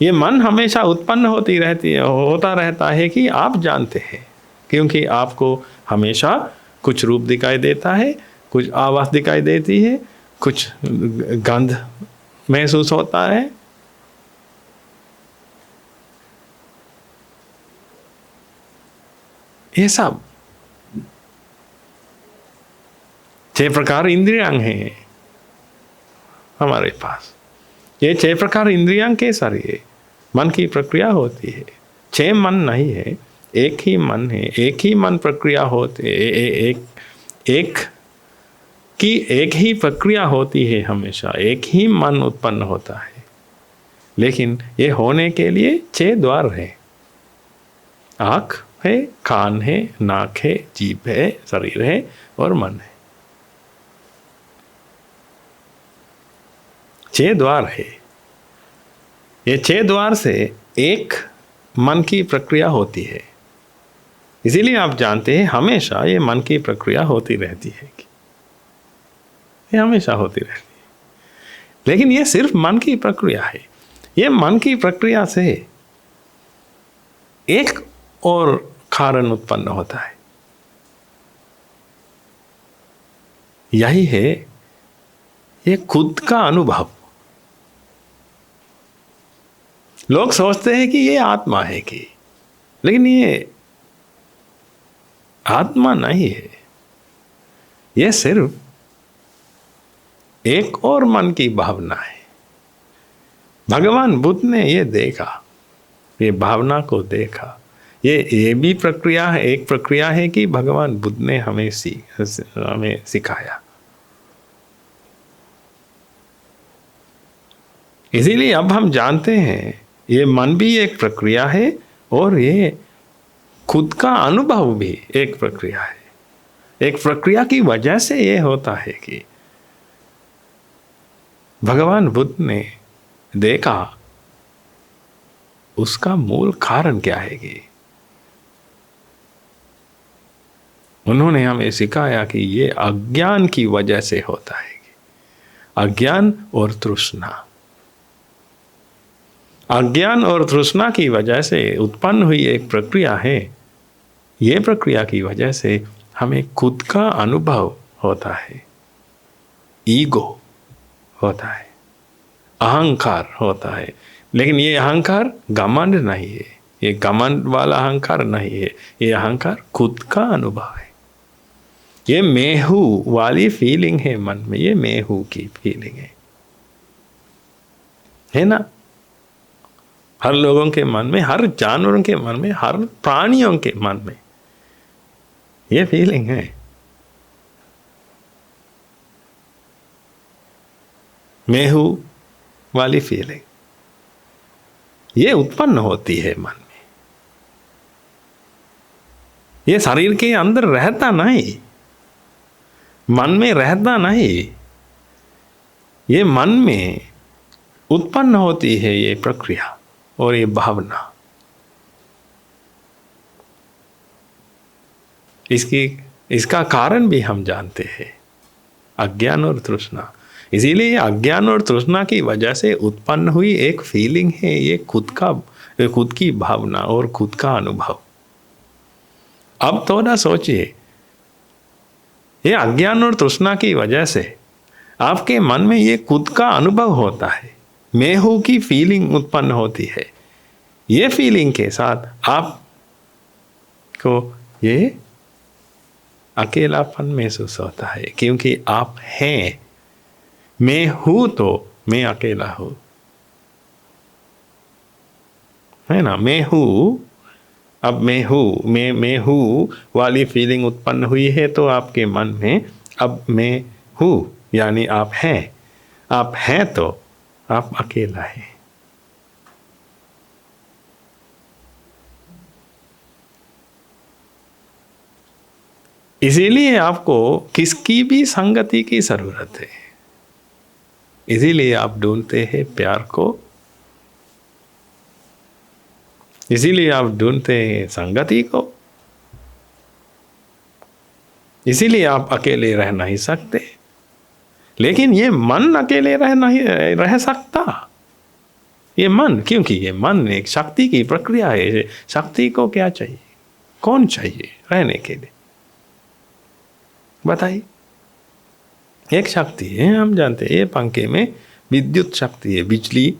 ये मन हमेशा उत्पन्न होता रहता है कि आप जानते हैं, क्योंकि आपको हमेशा कुछ रूप दिखाई देता है, कुछ आवाज़ दिखाई देती है, कुछ गंध महसूस होता है। ये सब 6 प्रकार इंद्रियां हैं हमारे पास। ये 6 प्रकार इंद्रियां के सारे मन की प्रक्रिया होती है। 6 मन नहीं है, एक ही मन है, एक ही मन प्रक्रिया होती है, एक ही प्रक्रिया होती है हमेशा, एक ही मन उत्पन्न होता है। लेकिन ये होने के लिए 6 द्वार है। आँख है, कान है, नाक है, जीभ है, शरीर है और मन है। 6 द्वार है। ये 6 द्वार से एक मन की प्रक्रिया होती है। इसीलिए आप जानते हैं हमेशा ये मन की प्रक्रिया होती रहती है, ये हमेशा होती रहती है। लेकिन ये सिर्फ मन की प्रक्रिया है। ये मन की प्रक्रिया से एक और कारण उत्पन्न होता है, यही है ये खुद का अनुभव। लोग सोचते हैं कि ये आत्मा है कि, लेकिन ये आत्मा नहीं है। ये सिर्फ एक और मन की भावना है। भगवान बुद्ध ने ये देखा, ये भावना को देखा। ये भी प्रक्रिया है, एक प्रक्रिया है कि भगवान बुद्ध ने हमें सिखाया। इसीलिए अब हम जानते हैं ये मन भी एक प्रक्रिया है और ये खुद का अनुभव भी एक प्रक्रिया है। एक प्रक्रिया की वजह से ये होता है कि भगवान बुद्ध ने देखा उसका मूल कारण क्या है कि उन्होंने हमें सिखाया कि ये अज्ञान की वजह से होता है। अज्ञान और तृष्णा, अज्ञान और तृष्णा की वजह से उत्पन्न हुई एक प्रक्रिया है। ये प्रक्रिया की वजह से हमें खुद का अनुभव होता है, ईगो होता है, अहंकार होता है। लेकिन ये अहंकार घमंड नहीं है, ये घमंड वाला अहंकार नहीं है। ये अहंकार खुद का अनुभव है। ये मैं हूं वाली फीलिंग है मन में, ये मैं हूं की फीलिंग है ना। हर लोगों के मन में, हर जानवरों के मन में, हर प्राणियों के मन में ये फीलिंग है। मैं हूं वाली फीलिंग ये उत्पन्न होती है मन में। ये शरीर के अंदर रहता नहीं, मन में रहता नहीं, ये मन में उत्पन्न होती है ये प्रक्रिया और ये भावना। इसका कारण भी हम जानते हैं, अज्ञान और तृष्णा। इसीलिए अज्ञान और तृष्णा की वजह से उत्पन्न हुई एक फीलिंग है ये खुद की भावना और खुद का अनुभव। अब थोड़ा सोचिए, ये अज्ञान और तृष्णा की वजह से आपके मन में ये खुद का अनुभव होता है, मैं हूं की फीलिंग उत्पन्न होती है। ये फीलिंग के साथ आपको ये अकेलापन महसूस होता है, क्योंकि आप हैं। मैं हूं तो मैं अकेला हूं, है ना। मैं हूं, अब मैं हूं, मैं हूं वाली फीलिंग उत्पन्न हुई है तो आपके मन में अब मैं हूं यानी आप हैं। आप हैं तो आप अकेला हैं। इसीलिए आपको किसकी भी संगति की जरूरत है। इसीलिए आप ढूंढते हैं प्यार को, इसीलिए आप ढूंढते हैं संगति को, इसीलिए आप अकेले रह नहीं सकते। लेकिन ये मन अकेले रह सकता। ये मन, क्योंकि ये मन एक शक्ति की प्रक्रिया है। शक्ति को क्या चाहिए, कौन चाहिए रहने के लिए, बताइए। एक शक्ति है, हम जानते हैं। ये पंखे में विद्युत शक्ति है, बिजली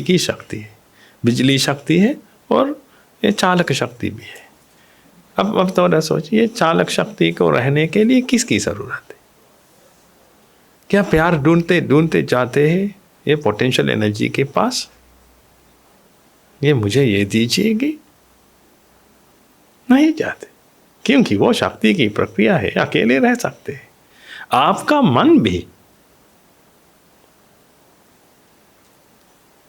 की शक्ति है, बिजली शक्ति है और ये चालक शक्ति भी है। अब थोड़ा सोचिए, चालक शक्ति को रहने के लिए किसकी जरूरत है? क्या प्यार ढूंढते ढूंढते जाते हैं ये पोटेंशियल एनर्जी के पास, ये मुझे ये दीजिएगी? नहीं जाते, क्योंकि वो शक्ति की प्रक्रिया है, अकेले रह सकते हैं। आपका मन भी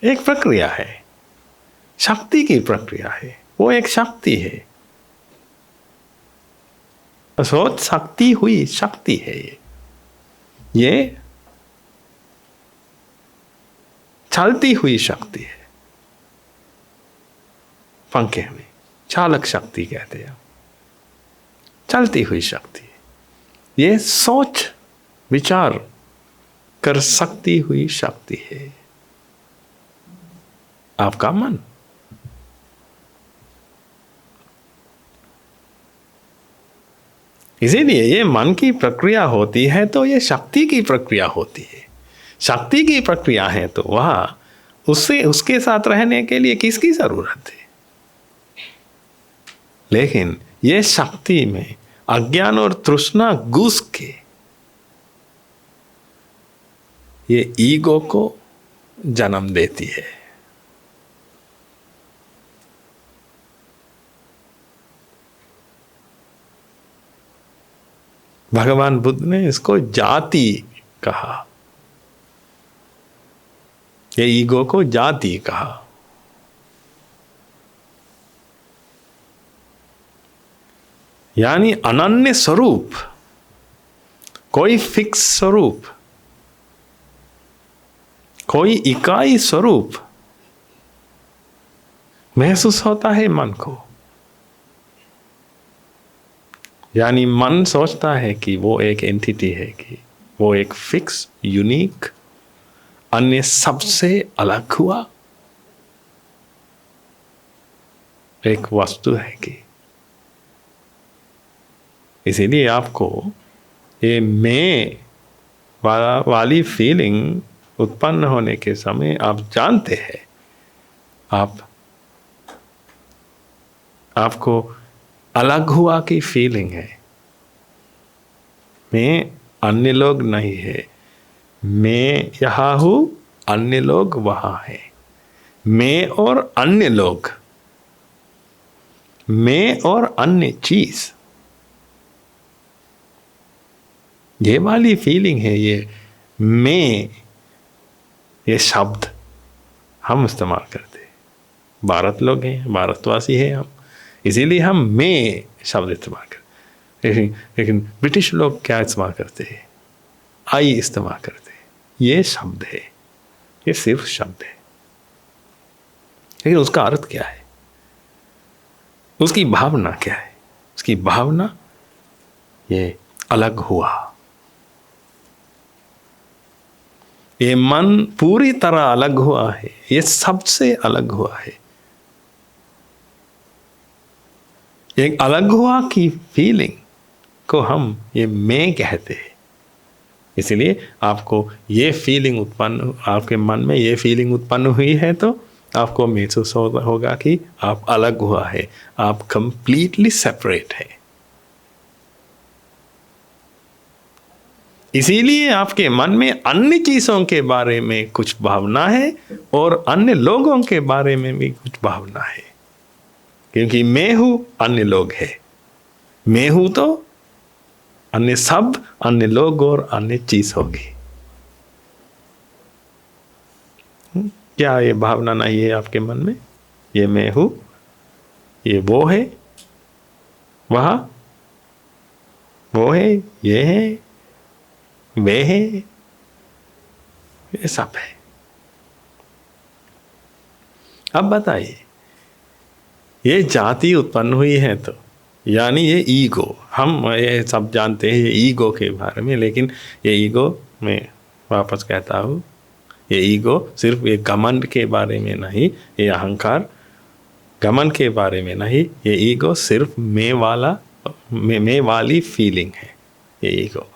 एक प्रक्रिया है, शक्ति की प्रक्रिया है। वो एक शक्ति है, सोच शक्ति हुई शक्ति है। ये चलती हुई शक्ति है, पंखे में चालक शक्ति कहते हैं, चलती हुई शक्ति है। ये सोच विचार कर सकती हुई शक्ति है आपका मन। इसीलिए ये मन की प्रक्रिया होती है तो ये शक्ति की प्रक्रिया होती है। शक्ति की प्रक्रिया है तो वह उसके साथ रहने के लिए किसकी जरूरत है? लेकिन ये शक्ति में अज्ञान और तृष्णा घुस के ये ईगो को जन्म देती है। भगवान बुद्ध ने इसको जाति कहा, ये ईगो को जाति कहा। यानी अनन्य स्वरूप, कोई फिक्स स्वरूप, कोई इकाई स्वरूप महसूस होता है मन को। यानी मन सोचता है कि वो एक एंटिटी है, कि वो एक फिक्स, यूनिक, अन्य सबसे अलग हुआ एक वस्तु है कि। इसीलिए आपको ये मैं वाली फीलिंग उत्पन्न होने के समय आप जानते हैं, आपको अलग हुआ की फीलिंग है। मैं अन्य लोग नहीं है, मैं यहाँ हूँ, अन्य लोग वहाँ है। मैं और अन्य लोग, मैं और अन्य चीज, ये वाली फीलिंग है। ये मैं, ये शब्द हम इस्तेमाल करते हैं। भारत लोग हैं, भारतवासी हैं हम, इसीलिए हम मैं शब्द इस्तेमाल करते हैं। लेकिन ब्रिटिश लोग क्या इस्तेमाल करते हैं? आई इस्तेमाल करते हैं। ये शब्द है, ये सिर्फ शब्द है, लेकिन उसका अर्थ क्या है? उसकी भावना क्या है? उसकी भावना ये अलग हुआ। ये मन पूरी तरह अलग हुआ है, ये सबसे अलग हुआ है। एक अलग हुआ की फीलिंग को हम ये मैं कहते हैं। इसलिए आपको ये फीलिंग उत्पन्न, आपके मन में ये फीलिंग उत्पन्न हुई है तो आपको महसूस होगा कि आप अलग हुआ है, आप कंप्लीटली सेपरेट है। इसीलिए आपके मन में अन्य चीजों के बारे में कुछ भावना है और अन्य लोगों के बारे में भी कुछ भावना है, क्योंकि मैं हूं, अन्य लोग है। मैं हूं तो अन्य सब, अन्य लोग और अन्य चीज होगी। क्या ये भावना नहीं है आपके मन में? ये मैं हूं, ये वो है, वह वो है, ये है, वे है, ये सब है। अब बताइए, ये जाति उत्पन्न हुई है तो यानी ये ईगो, हम ये सब जानते हैं ये ईगो के बारे में, लेकिन ये ईगो, मैं वापस कहता हूँ, ये ईगो सिर्फ ये घमंड के बारे में नहीं, ये अहंकार घमंड के बारे में नहीं, ये ईगो सिर्फ मैं वाली फीलिंग है, ये ईगो।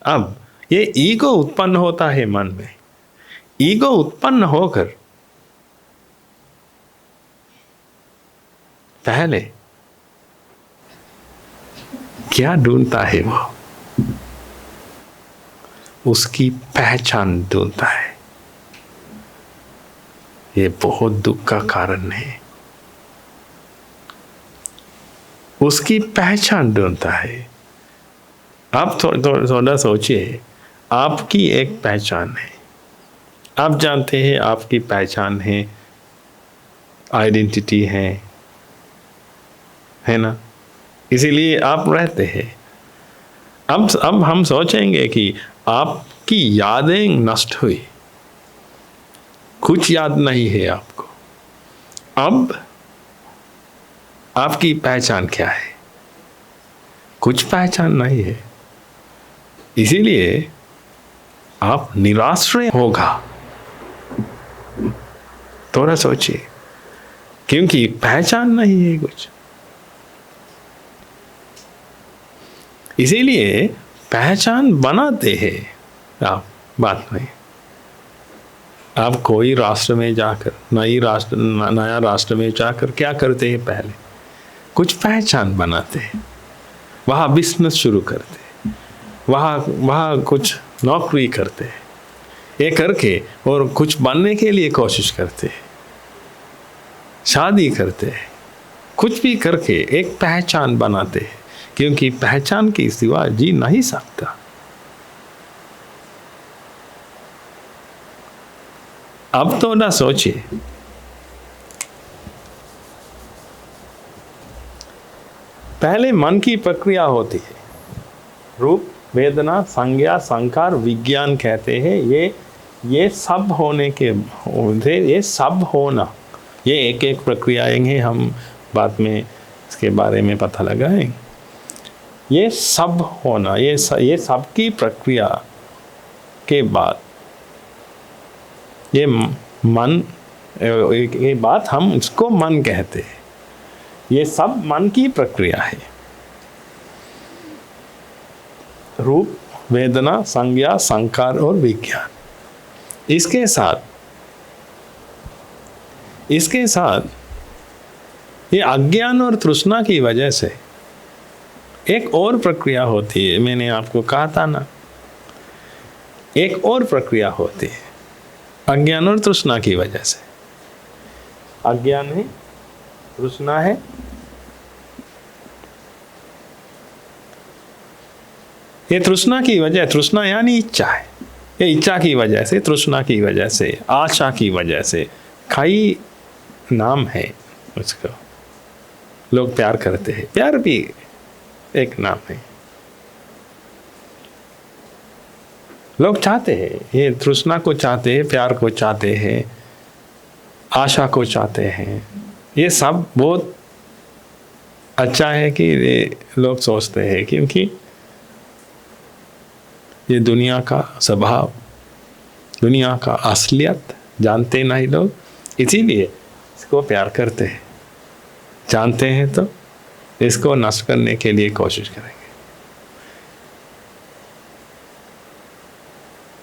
अब ये ईगो उत्पन्न होता है मन में। ईगो उत्पन्न होकर पहले क्या ढूंढता है? वो उसकी पहचान ढूंढता है। ये बहुत दुख का कारण है। उसकी पहचान ढूंढता है। आप थोड़ा सोचिए, आपकी एक पहचान है, आप जानते हैं आपकी पहचान है, आइडेंटिटी है ना? इसीलिए आप रहते हैं। अब हम सोचेंगे कि आपकी यादें नष्ट हुई, कुछ याद नहीं है आपको। अब आपकी पहचान क्या है? कुछ पहचान नहीं है। इसीलिए आप निराश्रय होगा। थोड़ा सोचिए, क्योंकि पहचान नहीं है कुछ। इसीलिए पहचान बनाते हैं आप बाद में। आप कोई राष्ट्र में जाकर, नया राष्ट्र में जाकर क्या करते हैं? पहले कुछ पहचान बनाते हैं, वहाँ बिजनेस शुरू करते हैं, वहाँ कुछ नौकरी करते हैं, ये करके और कुछ बनने के लिए कोशिश करते हैं, शादी करते हैं, कुछ भी करके एक पहचान बनाते हैं, क्योंकि पहचान के सिवा जी नहीं सकता। अब तो ना सोचिए, पहले मन की प्रक्रिया होती है, रूप वेदना संज्ञा संकार विज्ञान कहते हैं। ये सब होने के, ये सब होना, ये एक एक प्रक्रियाएं हैं, हम बाद में इसके बारे में पता लगाएंगे। ये सब होना, ये सब की प्रक्रिया के बाद ये मन, ये बात हम इसको मन कहते हैं। ये सब मन की प्रक्रिया है। रूप वेदना संज्ञा संकार और विज्ञान, इसके साथ ये अज्ञान और तृष्णा की वजह से एक और प्रक्रिया होती है। मैंने आपको कहा था ना, एक और प्रक्रिया होती है अज्ञान और तृष्णा की वजह से। अज्ञान है, तृष्णा है, ये तृष्णा की वजह, तृष्णा यानी इच्छा है, ये इच्छा की वजह से, तृष्णा की वजह से, आशा की वजह से, कई नाम है उसको, लोग प्यार करते हैं, प्यार भी एक नाम है। लोग चाहते हैं, ये तृष्णा को चाहते हैं, प्यार को चाहते हैं, आशा को चाहते हैं। ये सब बहुत अच्छा है कि ये लोग सोचते हैं, क्योंकि ये दुनिया का स्वभाव, दुनिया का असलियत जानते नहीं लोग, इसीलिए इसको प्यार करते हैं। जानते हैं तो इसको नष्ट करने के लिए कोशिश करेंगे।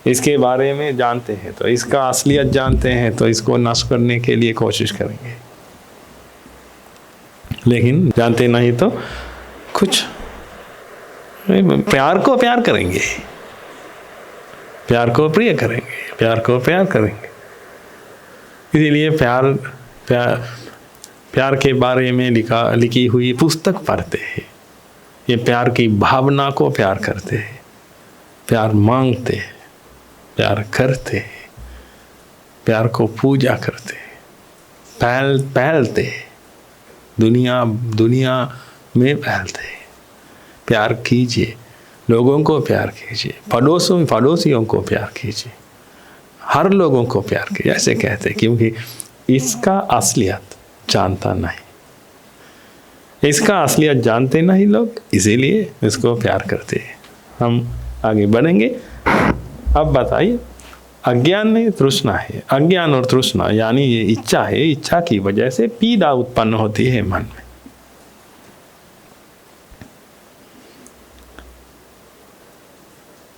इसके बारे में जानते हैं तो, इसका असलियत जानते हैं तो इसको नष्ट करने के लिए कोशिश करेंगे। लेकिन जानते नहीं तो कुछ, प्यार को प्यार करेंगे, प्यार को प्रिय करेंगे, प्यार को प्यार करेंगे। इसीलिए प्यार के बारे में लिखी हुई पुस्तक पढ़ते हैं। ये प्यार की भावना को प्यार करते हैं, प्यार मांगते हैं, प्यार करते हैं, प्यार को पूजा करते हैं, पहलते हैं, दुनिया में पहलते हैं। प्यार कीजिए, लोगों को प्यार कीजिए, पड़ोसियों को प्यार कीजिए, हर लोगों को प्यार कीजिए, ऐसे कहते हैं, क्योंकि इसका असलियत जानता नहीं। इसका असलियत जानते नहीं लोग, इसीलिए इसको प्यार करते हैं। हम आगे बढ़ेंगे। अब बताइए, अज्ञान में तृष्णा है, अज्ञान और तृष्णा यानी ये इच्छा है, इच्छा की वजह से पीड़ा उत्पन्न होती है मन में।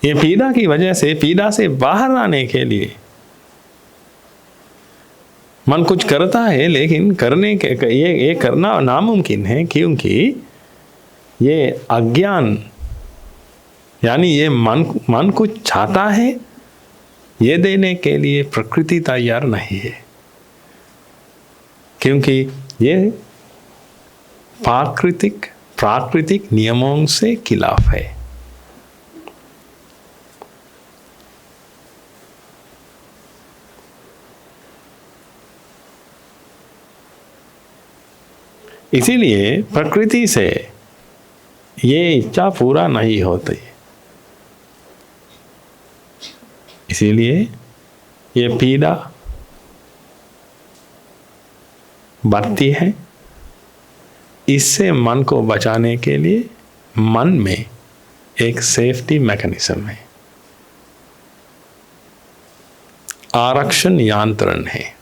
ये पीड़ा की वजह से, पीड़ा से बाहर आने के लिए मन कुछ करता है, लेकिन करने के ये करना नामुमकिन है, क्योंकि ये अज्ञान यानी ये मन कुछ चाहता है, ये देने के लिए प्रकृति तैयार नहीं है, क्योंकि ये प्राकृतिक नियमों से खिलाफ है। इसीलिए प्रकृति से ये इच्छा पूरा नहीं होती, इसीलिए ये पीड़ा बढ़ती है। इससे मन को बचाने के लिए मन में एक सेफ्टी मैकेनिज्म है, आरक्षण यांत्रण है।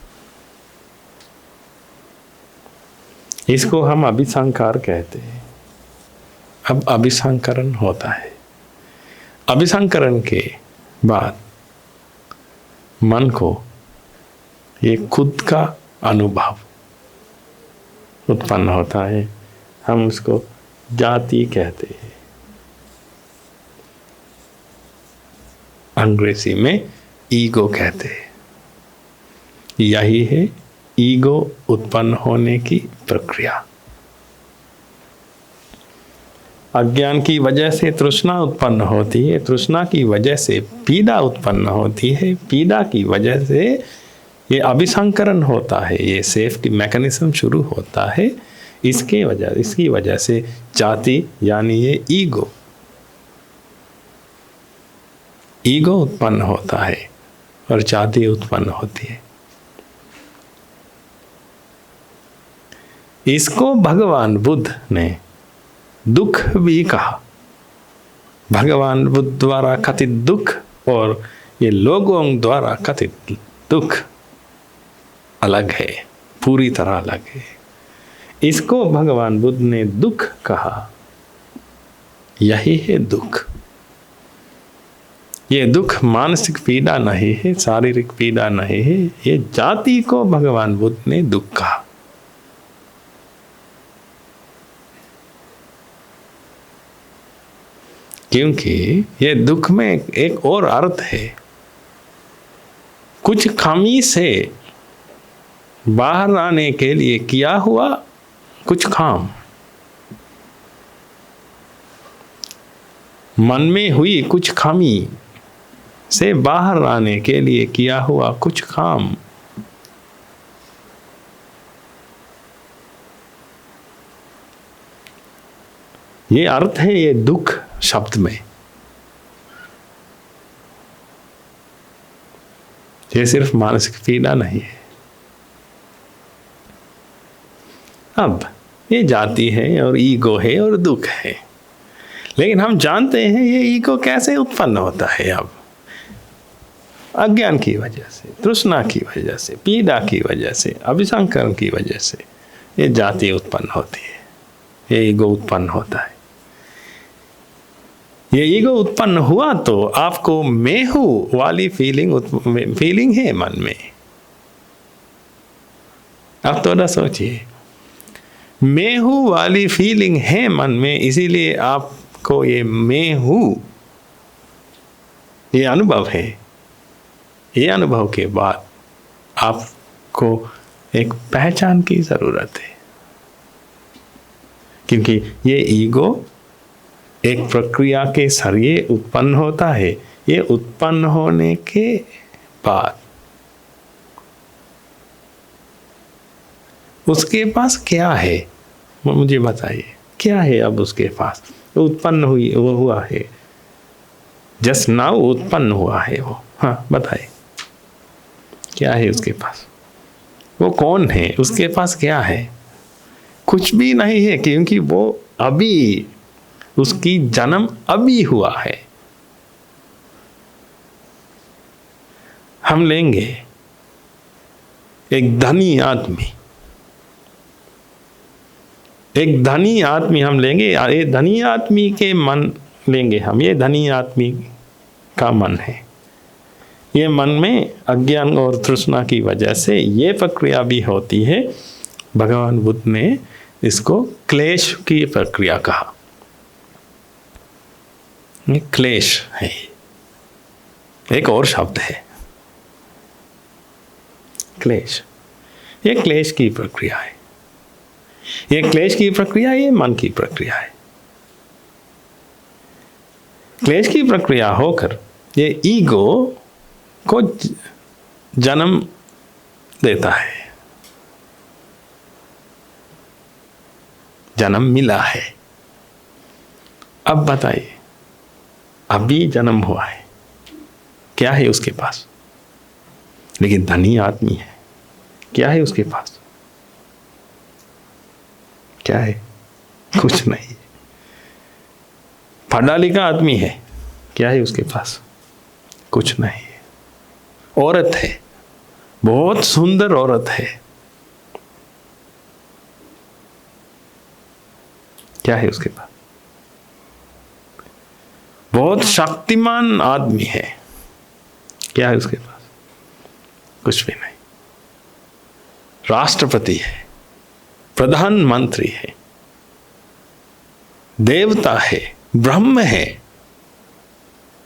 इसको हम अभिसंकार कहते हैं। अब अभिसंकरण होता है। अभिसंकरण के बाद मन को ये खुद का अनुभव उत्पन्न होता है। हम उसको जाति कहते हैं, अंग्रेजी में ईगो कहते हैं। यही है ईगो उत्पन्न होने की प्रक्रिया। अज्ञान की वजह से तृष्णा उत्पन्न होती है, तृष्णा की वजह से पीड़ा उत्पन्न होती है, पीड़ा की वजह से ये अभिसंकरण होता है, ये सेफ्टी मैकेनिज्म शुरू होता है। इसकी वजह से जाति यानी ये ईगो उत्पन्न होता है और जाति उत्पन्न होती है। इसको भगवान बुद्ध ने दुख भी कहा। भगवान बुद्ध द्वारा कथित दुख और ये लोगों द्वारा कथित दुख अलग है, पूरी तरह अलग है। इसको भगवान बुद्ध ने दुख कहा। यही है दुख। ये दुख मानसिक पीड़ा नहीं है, शारीरिक पीड़ा नहीं है। ये जाति को भगवान बुद्ध ने दुख कहा। क्योंकि ये दुख में एक और अर्थ है। कुछ खामी से बाहर आने के लिए किया हुआ कुछ काम, मन में हुई कुछ खामी से बाहर आने के लिए किया हुआ कुछ काम, ये अर्थ है ये दुख शब्द में। ये सिर्फ मानसिक पीड़ा नहीं है। अब ये जाति है और ईगो है और दुख है, लेकिन हम जानते हैं ये ईगो कैसे उत्पन्न होता है। अब अज्ञान की वजह से, तृष्णा की वजह से, पीड़ा की वजह से, अभिसंकरण की वजह से ये जाति उत्पन्न होती है, ये ईगो उत्पन्न होता है। ये ईगो उत्पन्न हुआ तो आपको मैं हूं वाली फीलिंग है मन में। आप थोड़ा सोचिए, मैं हूं वाली फीलिंग है मन में, इसीलिए आपको ये मैं हूं ये अनुभव है। ये अनुभव के बाद आपको एक पहचान की जरूरत है, क्योंकि ये ईगो एक प्रक्रिया के जरिए उत्पन्न होता है। ये उत्पन्न होने के बाद उसके पास क्या है, मुझे बताइए, क्या है अब उसके पास? उत्पन्न वो हुआ है, जस्ट नाउ उत्पन्न हुआ है वो। हाँ बताइए, क्या है उसके पास? वो कौन है? उसके पास क्या है? कुछ भी नहीं है, क्योंकि वो अभी, उसकी जन्म अभी हुआ है। हम लेंगे एक धनी आदमी, हम लेंगे, ये धनी आदमी के मन लेंगे हम। ये धनी आदमी का मन है। ये मन में अज्ञान और तृष्णा की वजह से ये प्रक्रिया भी होती है। भगवान बुद्ध ने इसको क्लेश की प्रक्रिया कहा। ये क्लेश है, एक और शब्द है क्लेश। ये क्लेश की प्रक्रिया है। ये क्लेश की प्रक्रिया, ये मन की प्रक्रिया है। क्लेश की प्रक्रिया होकर ये ईगो को जन्म देता है, जन्म मिला है। अब बताइए, अभी जन्म हुआ है, क्या है उसके पास? लेकिन धनी आदमी है, क्या है उसके पास? क्या है? कुछ नहीं। पढ़ा लिखा आदमी है, क्या है उसके पास? कुछ नहीं है। औरत है, बहुत सुंदर औरत है, क्या है उसके पास? बहुत शक्तिमान आदमी है, क्या है उसके पास? कुछ भी नहीं। राष्ट्रपति है, प्रधानमंत्री है, देवता है, ब्रह्म है,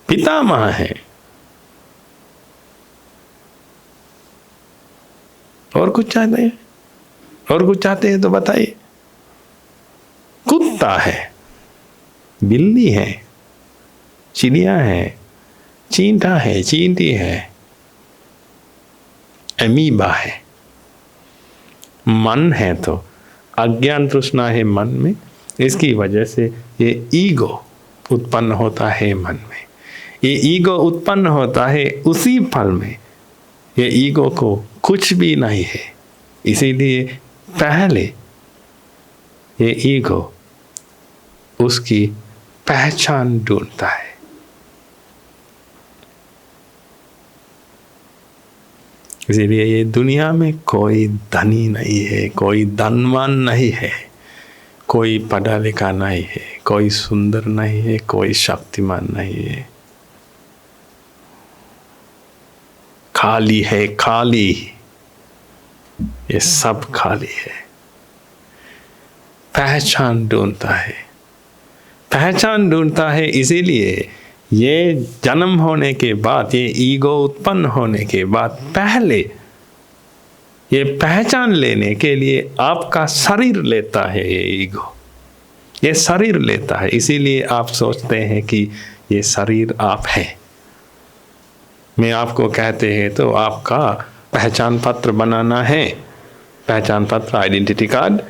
पितामह है, और कुछ चाहते हैं? और कुछ चाहते हैं तो बताइए। कुत्ता है, बिल्ली है, चिड़िया है, चींटा है, चींटी है, अमीबा है। मन है तो अज्ञान तृष्णा है मन में, इसकी वजह से ये ईगो उत्पन्न होता है मन में। ये ईगो उत्पन्न होता है उसी पल में। ये ईगो को कुछ भी नहीं है, इसीलिए पहले ये ईगो उसकी पहचान ढूंढता है। इसीलिए ये दुनिया में कोई धनी नहीं है, कोई धनवान नहीं है, कोई पढ़ा लिखा नहीं है, कोई सुंदर नहीं है, कोई शक्तिमान नहीं है। खाली है, खाली, ये सब खाली है। पहचान ढूंढता है, पहचान ढूंढता है। इसीलिए ये जन्म होने के बाद, ये ईगो उत्पन्न होने के बाद, पहले ये पहचान लेने के लिए आपका शरीर लेता है। ये ईगो ये शरीर लेता है। इसीलिए आप सोचते हैं कि ये शरीर आप है। मैं आपको कहते हैं तो आपका पहचान पत्र बनाना है, पहचान पत्र, आइडेंटिटी कार्ड,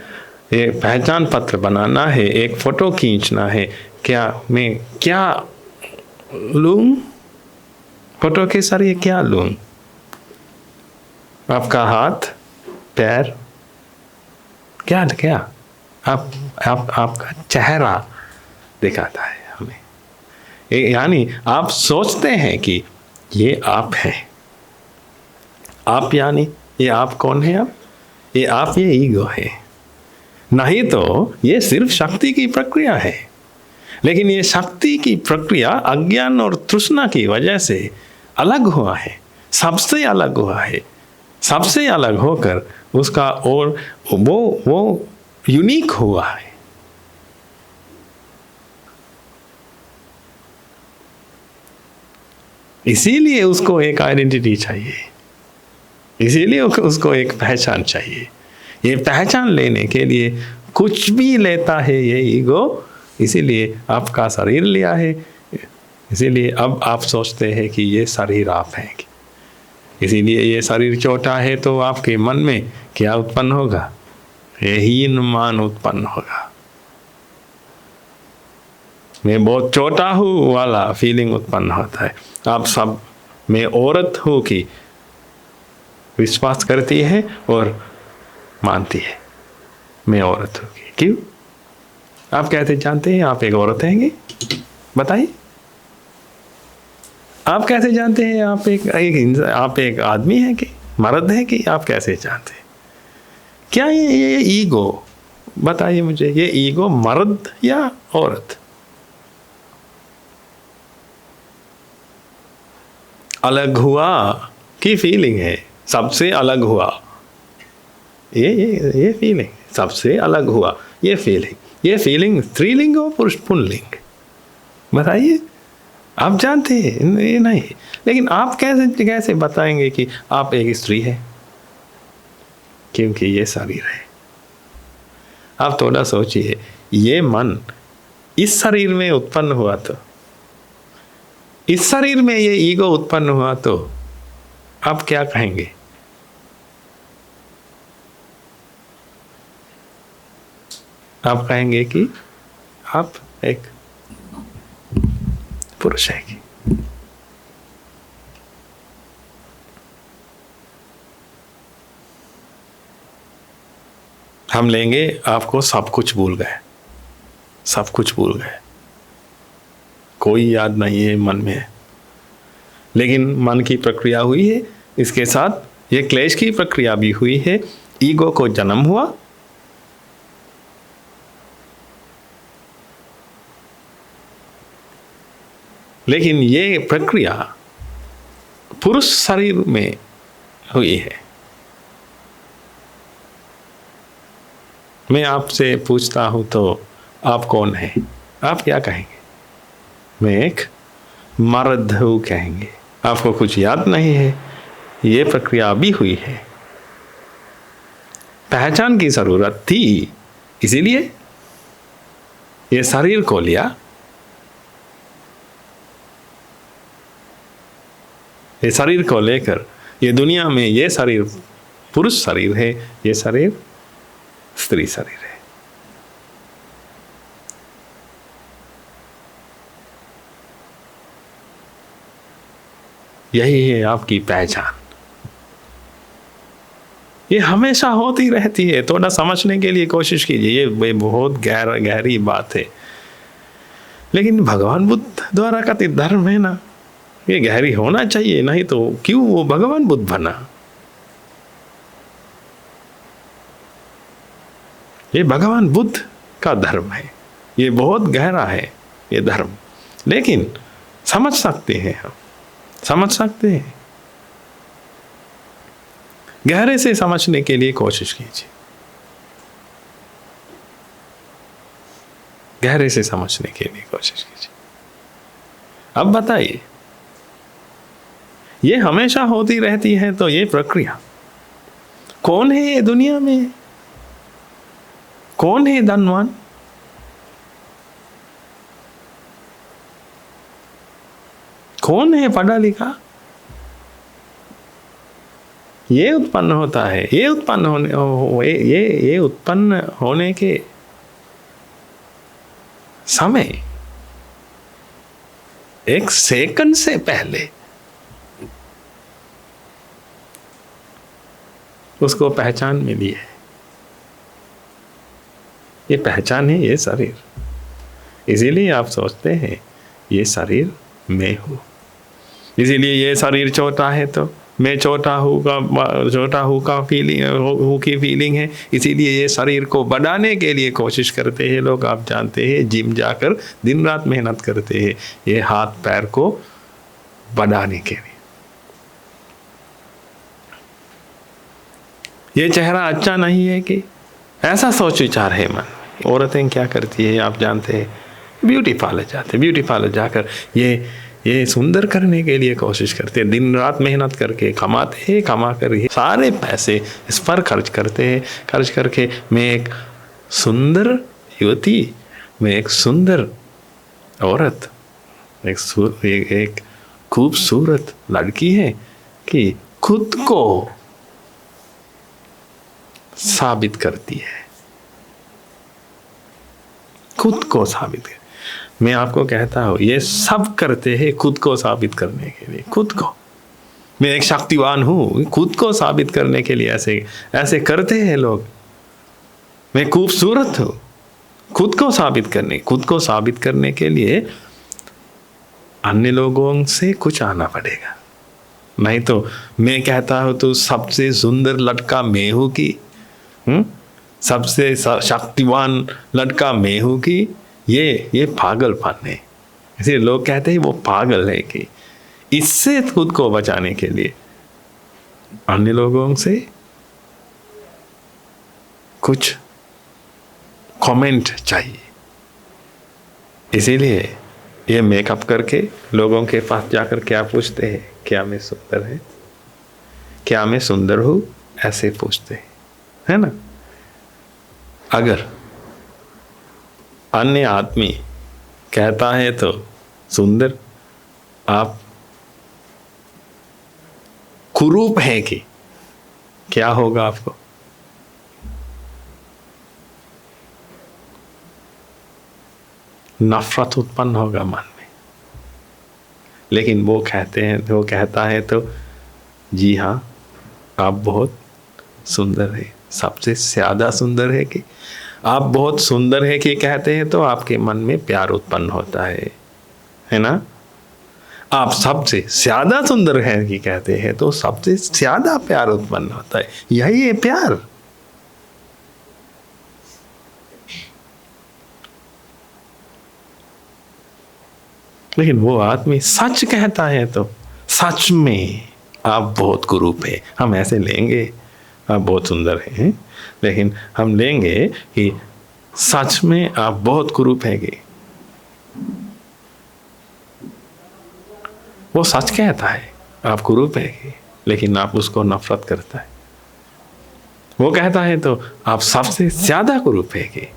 ये पहचान पत्र बनाना है, एक फोटो खींचना है। क्या मैं क्या लूं? फोटो के सर क्या लूं? आपका हाथ, पैर, क्या क्या आपका चेहरा दिखाता है हमें। यानी आप सोचते हैं कि ये आप है। आप यानी ये आप कौन है? आप ये ईगो है। नहीं तो ये सिर्फ शक्ति की प्रक्रिया है। लेकिन ये शक्ति की प्रक्रिया अज्ञान और तृष्णा की वजह से अलग हुआ है, सबसे अलग हुआ है। सबसे अलग होकर उसका और वो यूनिक हुआ है। इसीलिए उसको एक आइडेंटिटी चाहिए, इसीलिए उसको एक पहचान चाहिए। ये पहचान लेने के लिए कुछ भी लेता है ये ईगो। इसीलिए आपका शरीर लिया है। इसीलिए अब आप सोचते हैं कि ये शरीर आप हैं। इसीलिए ये शरीर छोटा है तो आपके मन में क्या उत्पन्न होगा? हीन मान उत्पन्न होगा। मैं बहुत छोटा हूँ वाला फीलिंग उत्पन्न होता है। आप सब मैं औरत हूँ कि विश्वास करती है और मानती है मैं औरत हूँ। क्यों? आप कैसे जानते हैं आप एक औरत हैं? बताइए, आप कैसे जानते हैं आप एक आदमी हैं कि मर्द है कि? आप कैसे जानते हैं? क्या ये ईगो, बताइए मुझे, ये ईगो मर्द या औरत? अलग हुआ की फीलिंग है, सबसे अलग हुआ। ये फीलिंग सबसे अलग हुआ। ये फीलिंग स्त्रीलिंग और पुरुष पुल्लिंग? बताइए, आप जानते हैं ये नहीं। लेकिन आप कैसे बताएंगे कि आप एक स्त्री है? क्योंकि ये शरीर है। आप थोड़ा सोचिए, ये मन इस शरीर में उत्पन्न हुआ तो, इस शरीर में ये ईगो उत्पन्न हुआ तो आप क्या कहेंगे? आप कहेंगे कि आप एक पुरुष है। हम लेंगे आपको सब कुछ भूल गए, सब कुछ भूल गए, कोई याद नहीं है मन में। लेकिन मन की प्रक्रिया हुई है, इसके साथ ये क्लेश की प्रक्रिया भी हुई है, ईगो को जन्म हुआ। लेकिन ये प्रक्रिया पुरुष शरीर में हुई है। मैं आपसे पूछता हूं तो आप कौन है? आप क्या कहेंगे? मैं एक मर्द हूं कहेंगे। आपको कुछ याद नहीं है, ये प्रक्रिया भी हुई है। पहचान की जरूरत थी, इसीलिए ये शरीर को लिया। ये शरीर को लेकर ये दुनिया में ये शरीर पुरुष शरीर है, ये शरीर स्त्री शरीर है। यही है आपकी पहचान। ये हमेशा होती रहती है। थोड़ा समझने के लिए कोशिश कीजिए, ये बहुत गहरी बात है। लेकिन भगवान बुद्ध द्वारा कथित धर्म है ना, ये गहरी होना चाहिए, नहीं तो क्यों वो भगवान बुद्ध बना? ये भगवान बुद्ध का धर्म है, ये बहुत गहरा है ये धर्म। लेकिन समझ सकते हैं हम, समझ सकते हैं। गहरे से समझने के लिए कोशिश कीजिए, गहरे से समझने के लिए कोशिश कीजिए। अब बताइए, ये हमेशा होती रहती है तो ये प्रक्रिया कौन है ये दुनिया में? कौन है धनवान? कौन है पढ़ा लिखा? ये उत्पन्न होता है, ये उत्पन्न ये उत्पन्न होने के समय एक सेकंड से पहले उसको पहचान मिली है। ये पहचान है ये शरीर। इसीलिए आप सोचते हैं ये शरीर मैं हूं। इसीलिए ये शरीर छोटा है तो मैं छोटा हूँ का फीलिंग है। इसीलिए ये शरीर को बढ़ाने के लिए कोशिश करते हैं लोग। आप जानते हैं, जिम जाकर दिन रात मेहनत करते हैं ये हाथ पैर को बढ़ाने के लिए। ये चेहरा अच्छा नहीं है कि ऐसा सोच विचार है मन में। औरतें क्या करती है आप जानते हैं, ब्यूटी पार्लर जाते, ब्यूटी पार्लर जाकर ये सुंदर करने के लिए कोशिश करते हैं। दिन रात मेहनत करके कमाते हैं, कमा कर ये सारे पैसे इस पर खर्च करते हैं। खर्च करके मैं एक सुंदर युवती, मैं एक सुंदर औरत, एक खूबसूरत लड़की है कि खुद को साबित करती है, खुद को साबित कर। मैं आपको कहता हूं ये सब करते हैं खुद को साबित करने के लिए। खुद को मैं एक शक्तिवान हूं, खुद को साबित करने के लिए ऐसे करते हैं लोग। मैं खूबसूरत हूं, खुद को साबित करने के लिए अन्य लोगों से कुछ आना पड़ेगा। नहीं तो मैं कहता हूं तो सबसे सुंदर लड़का मैं हूं कि सबसे शक्तिवान लड़का मैं हूं कि ये पागलपन है। इसलिए लोग कहते हैं वो पागल है कि इससे खुद को बचाने के लिए अन्य लोगों से कुछ कमेंट चाहिए। इसीलिए ये मेकअप करके लोगों के पास जाकर क्या पूछते हैं, क्या मैं सुंदर है, क्या मैं सुंदर हूं, ऐसे पूछते हैं, है ना। अगर अन्य आदमी कहता है तो सुंदर, आप कुरूप है कि क्या होगा आपको? नफरत उत्पन्न होगा मन में। लेकिन वो कहता है तो जी हाँ आप बहुत सुंदर है, सबसे ज़्यादा सुंदर है कि आप बहुत सुंदर है कि कहते हैं तो आपके मन में प्यार उत्पन्न होता है ना। आप सबसे ज़्यादा सुंदर है कि कहते हैं तो सबसे ज़्यादा प्यार उत्पन्न होता है। यही है प्यार। लेकिन वो आदमी सच कहता है तो सच में आप बहुत कुरूप है, हम ऐसे लेंगे। आप बहुत सुंदर हैं, लेकिन हम लेंगे कि सच में आप बहुत कुरूप हैगे। वो सच कहता है आप कुरूप हैगे, लेकिन आप उसको नफरत करता है। वो कहता है तो आप सबसे ज्यादा कुरूप हैगे,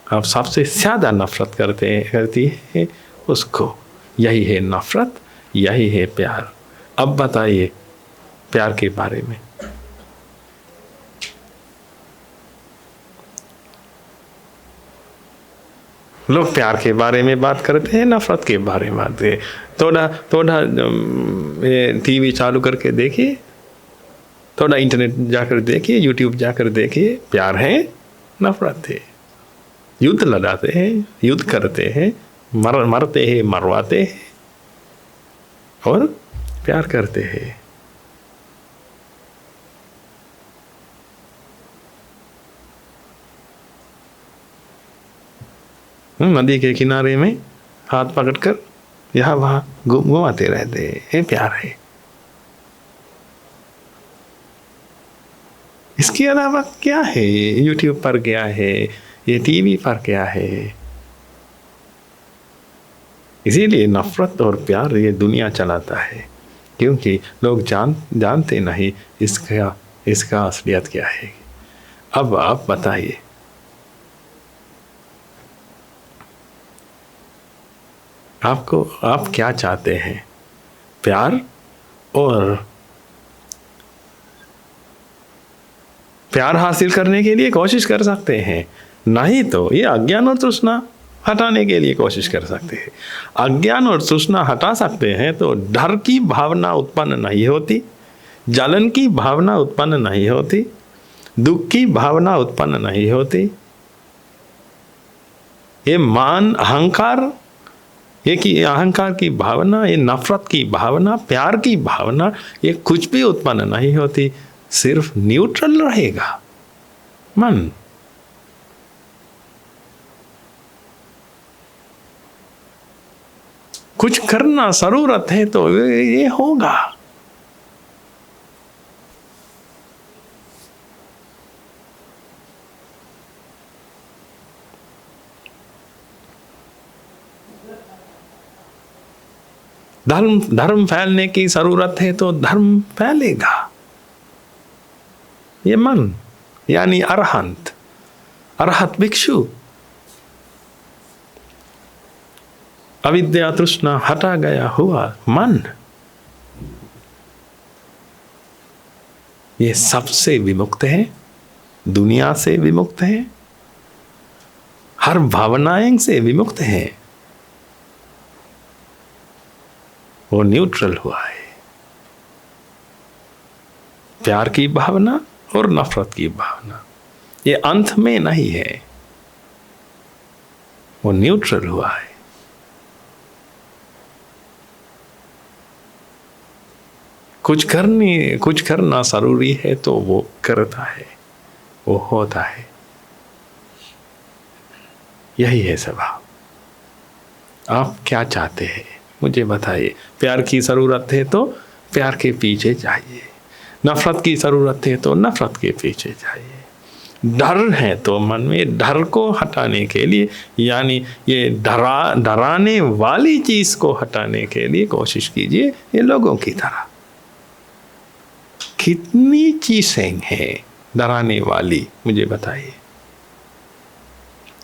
आप सबसे ज्यादा नफरत करती है उसको। यही है नफरत, यही है प्यार। अब बताइए प्यार के बारे में। लोग प्यार के बारे में बात करते हैं, नफरत के बारे में बात है। थोड़ा थोड़ा टीवी चालू करके देखिए, थोड़ा इंटरनेट जाकर देखिए, यूट्यूब जाकर देखिए, प्यार है नफरत है। युद्ध लड़ाते हैं, युद्ध करते हैं, मरते हैं, मरवाते हैं और प्यार करते हैं। नदी के किनारे में हाथ पकड़कर यहाँ वहाँ घुमाते रहते हैं, प्यार है। इसके अलावा क्या है? यूट्यूब पर क्या है, ये टीवी पर क्या है? इसीलिए नफरत और प्यार ये दुनिया चलाता है, क्योंकि लोग जानते नहीं इसका असलियत क्या है। अब आप बताइए, आप क्या चाहते हैं? प्यार और प्यार हासिल करने के लिए कोशिश कर सकते हैं, नहीं तो ये अज्ञान और तृष्णा हटाने के लिए कोशिश कर सकते हैं। अज्ञान और तृष्णा हटा सकते हैं तो डर की भावना उत्पन्न नहीं होती, जलन की भावना उत्पन्न नहीं होती, दुख की भावना उत्पन्न नहीं होती। ये मान अहंकार, ये अहंकार की भावना, ये नफरत की भावना, प्यार की भावना, ये कुछ भी उत्पन्न नहीं होती। सिर्फ न्यूट्रल रहेगा मन। कुछ करना जरूरत है तो ये होगा। धर्म फैलने की जरूरत है तो धर्म फैलेगा। ये मन यानी अरहत भिक्षु, अविद्या तृष्णा हटा गया हुआ मन, ये सबसे विमुक्त है, दुनिया से विमुक्त है, हर भावनाएं से विमुक्त है। वो न्यूट्रल हुआ है। प्यार की भावना और नफरत की भावना ये अंत में नहीं है, वो न्यूट्रल हुआ है। कुछ करना जरूरी है तो वो करता है, वो होता है। यही है स्वभाव। आप क्या चाहते हैं मुझे बताइए। प्यार की जरूरत है तो प्यार के पीछे जाइए, नफरत की जरूरत है तो नफरत के पीछे जाइए। डर है तो मन में डर को हटाने के लिए, यानी ये डराने वाली चीज को हटाने के लिए कोशिश कीजिए। ये लोगों की तरह कितनी चीजें हैं डराने वाली, मुझे बताइए।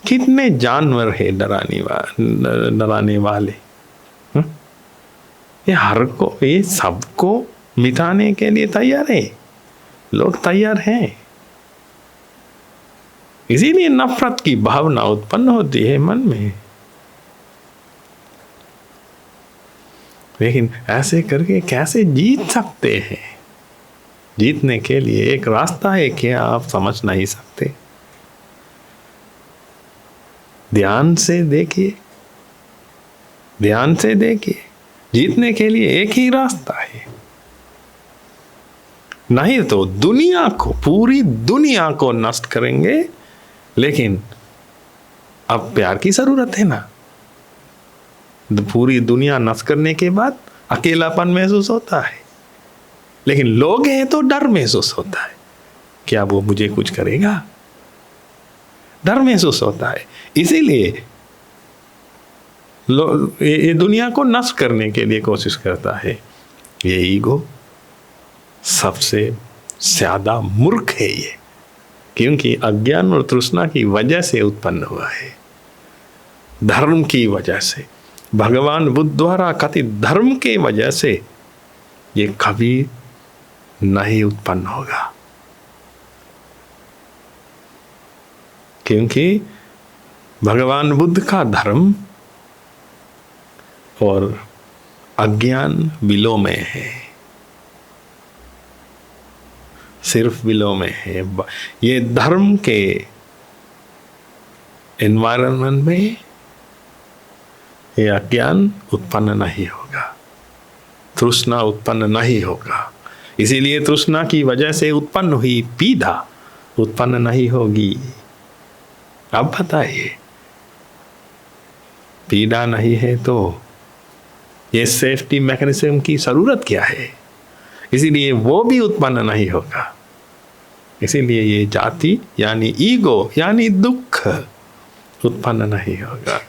कितने जानवर है डराने वाले। ये सबको मिटाने के लिए तैयार है, लोग तैयार हैं। इसीलिए नफरत की भावना उत्पन्न होती है मन में। लेकिन ऐसे करके कैसे जीत सकते हैं? जीतने के लिए एक रास्ता है क्या आप समझ नहीं सकते? ध्यान से देखिए, ध्यान से देखिए, जीतने के लिए एक ही रास्ता है। नहीं तो दुनिया को, पूरी दुनिया को नष्ट करेंगे। लेकिन अब प्यार की जरूरत है ना। पूरी दुनिया नष्ट करने के बाद अकेलापन महसूस होता है, लेकिन लोग हैं तो डर महसूस होता है, क्या वो मुझे कुछ करेगा, डर महसूस होता है। इसीलिए ये दुनिया को नष्ट करने के लिए कोशिश करता है। ये ईगो सबसे ज्यादा मूर्ख है ये, क्योंकि अज्ञान और तृष्णा की वजह से उत्पन्न हुआ है, धर्म की वजह से, भगवान बुद्ध द्वारा कथित धर्म के वजह से ये कभी नहीं उत्पन्न होगा। क्योंकि भगवान बुद्ध का धर्म और अज्ञान विलोमय है, सिर्फ विलोमय है। ये धर्म के एनवायरनमेंट में ये अज्ञान उत्पन्न नहीं होगा, तृष्णा उत्पन्न नहीं होगा। इसीलिए तृष्णा की वजह से उत्पन्न हुई पीड़ा उत्पन्न नहीं होगी। अब बताइए, पीड़ा नहीं है तो ये सेफ्टी मैकेनिज्म की जरूरत क्या है? इसीलिए वो भी उत्पन्न नहीं होगा। इसीलिए ये जाति यानी ईगो यानी दुख उत्पन्न नहीं होगा।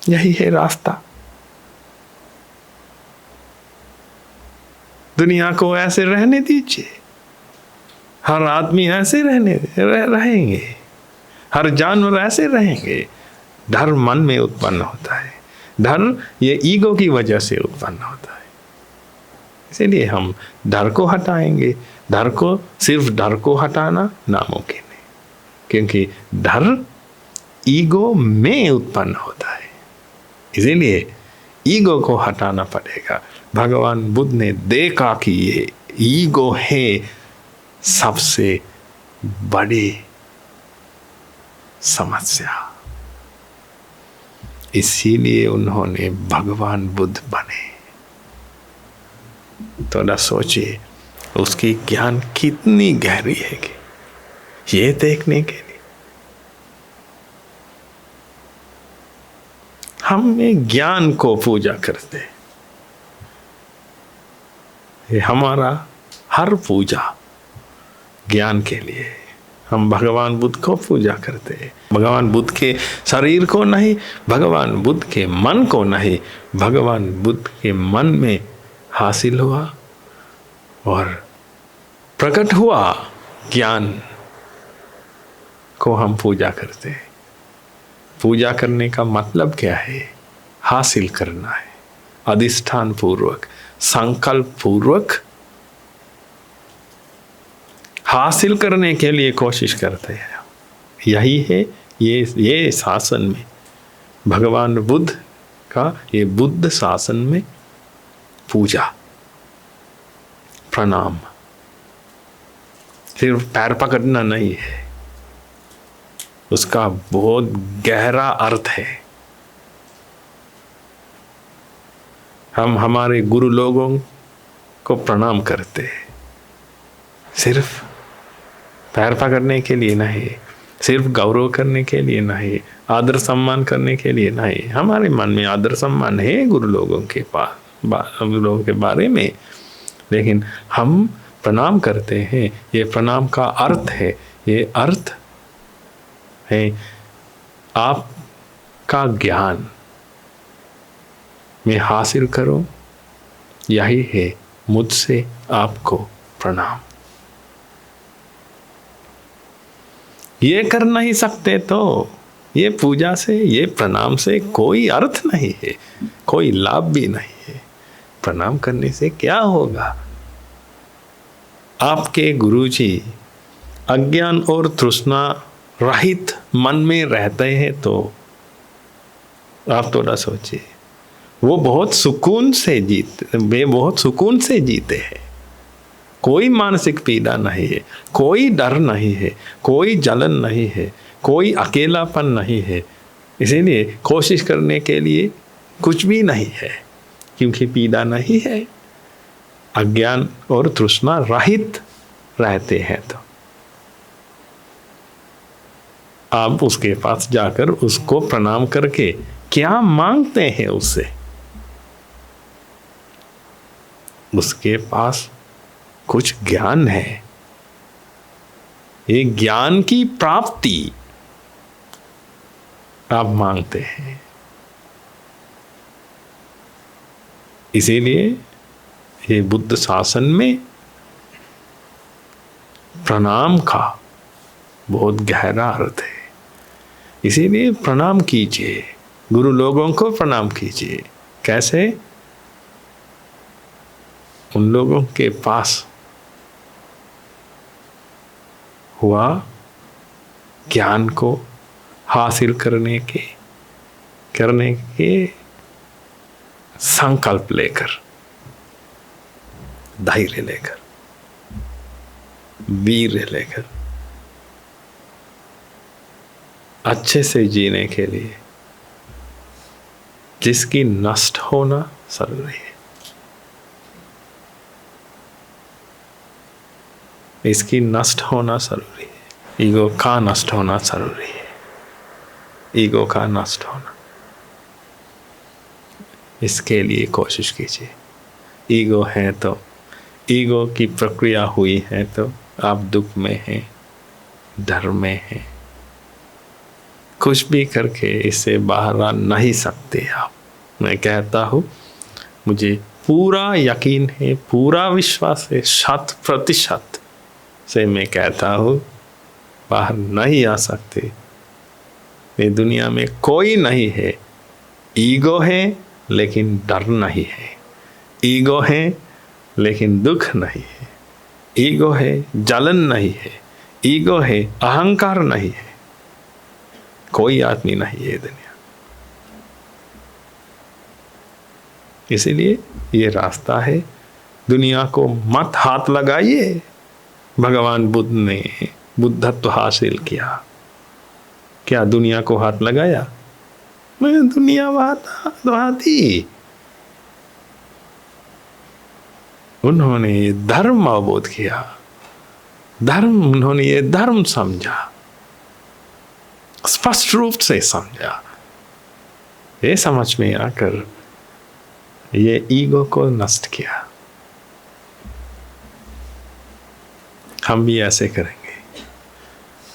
यही है रास्ता। दुनिया को ऐसे रहने दीजिए, हर आदमी ऐसे रहेंगे, हर जानवर ऐसे रहेंगे। डर मन में उत्पन्न होता है, डर ये ईगो की वजह से उत्पन्न होता है। इसीलिए हम डर को हटाएंगे। डर को, सिर्फ डर को हटाना नामुमकिन है, क्योंकि डर ईगो में उत्पन्न होता है। इसीलिए ईगो को हटाना पड़ेगा। भगवान बुद्ध ने देखा कि ये ईगो है सबसे बड़ी समस्या, इसीलिए उन्होंने भगवान बुद्ध बने। थोड़ा सोचिए उसकी ज्ञान कितनी गहरी है कि ये देखने के लिए हम ज्ञान को पूजा करते हैं। ये हमारा हर पूजा ज्ञान के लिए। हम भगवान बुद्ध को पूजा करते हैं, भगवान बुद्ध के शरीर को नहीं, भगवान बुद्ध के मन को नहीं, भगवान बुद्ध के मन में हासिल हुआ और प्रकट हुआ ज्ञान को हम पूजा करते हैं। पूजा करने का मतलब क्या है? हासिल करना है, अधिष्ठान पूर्वक, संकल्प पूर्वक हासिल करने के लिए कोशिश करते हैं। यही है ये शासन में, भगवान बुद्ध का ये बुद्ध शासन में पूजा, प्रणाम सिर्फ पैर पकड़ना नहीं है, उसका बहुत गहरा अर्थ है। हम हमारे गुरु लोगों को प्रणाम करते हैं, सिर्फ पैर पकड़ने के लिए नहीं, सिर्फ गौरव करने के लिए नहीं, आदर सम्मान करने के लिए नहीं। हमारे मन में आदर सम्मान है गुरु लोगों के लोगों के बारे में, लेकिन हम प्रणाम करते हैं। ये प्रणाम का अर्थ है, ये अर्थ है आपका ज्ञान मैं हासिल करूं, यही है मुझसे आपको प्रणाम। ये कर नहीं सकते तो ये पूजा से, ये प्रणाम से कोई अर्थ नहीं है, कोई लाभ भी नहीं है। प्रणाम करने से क्या होगा? आपके गुरुजी अज्ञान और तृष्णा रहित मन में रहते हैं तो आप थोड़ा सोचिए, वो बहुत सुकून से वे बहुत सुकून से जीते हैं। कोई मानसिक पीड़ा नहीं है, कोई डर नहीं है, कोई जलन नहीं है, कोई अकेलापन नहीं है। इसीलिए कोशिश करने के लिए कुछ भी नहीं है, क्योंकि पीड़ा नहीं है। अज्ञान और तृष्णा रहित रहते हैं तो आप उसके पास जाकर उसको प्रणाम करके क्या मांगते हैं उससे? उसके पास कुछ ज्ञान है, ये ज्ञान की प्राप्ति आप मांगते हैं। इसीलिए ये बुद्ध शासन में प्रणाम का बहुत गहरा अर्थ है। इसीलिए प्रणाम कीजिए, गुरु लोगों को प्रणाम कीजिए। कैसे? उन लोगों के पास हुआ ज्ञान को हासिल करने के संकल्प लेकर, धैर्य लेकर, वीर लेकर अच्छे से जीने के लिए जिसकी नष्ट होना जरूरी है, इसकी नष्ट होना जरूरी है। ईगो का नष्ट होना जरूरी है। ईगो का नष्ट होना, इसके लिए कोशिश कीजिए। ईगो है तो, ईगो की प्रक्रिया हुई है तो आप दुख में हैं, डर में हैं, कुछ भी करके इससे बाहर आ नहीं सकते आप। मैं कहता हूँ, मुझे पूरा यकीन है, पूरा विश्वास है, 100% से मैं कहता हूँ, बाहर नहीं आ सकते। ये दुनिया में कोई नहीं है। ईगो है लेकिन डर नहीं है, ईगो है लेकिन दुख नहीं है, ईगो है जलन नहीं है, ईगो है अहंकार नहीं है। कोई आदमी नहीं है दुनिया। इसीलिए ये रास्ता है, दुनिया को मत हाथ लगाइए। भगवान बुद्ध ने बुद्धत्व हासिल किया, क्या दुनिया को हाथ लगाया? मैं दुनिया वादी। उन्होंने ये धर्म अवबोध किया, उन्होंने ये धर्म समझा, स्पष्ट रूप से समझा। ये समझ में आकर ये ईगो को नष्ट किया। हम भी ऐसे करेंगे।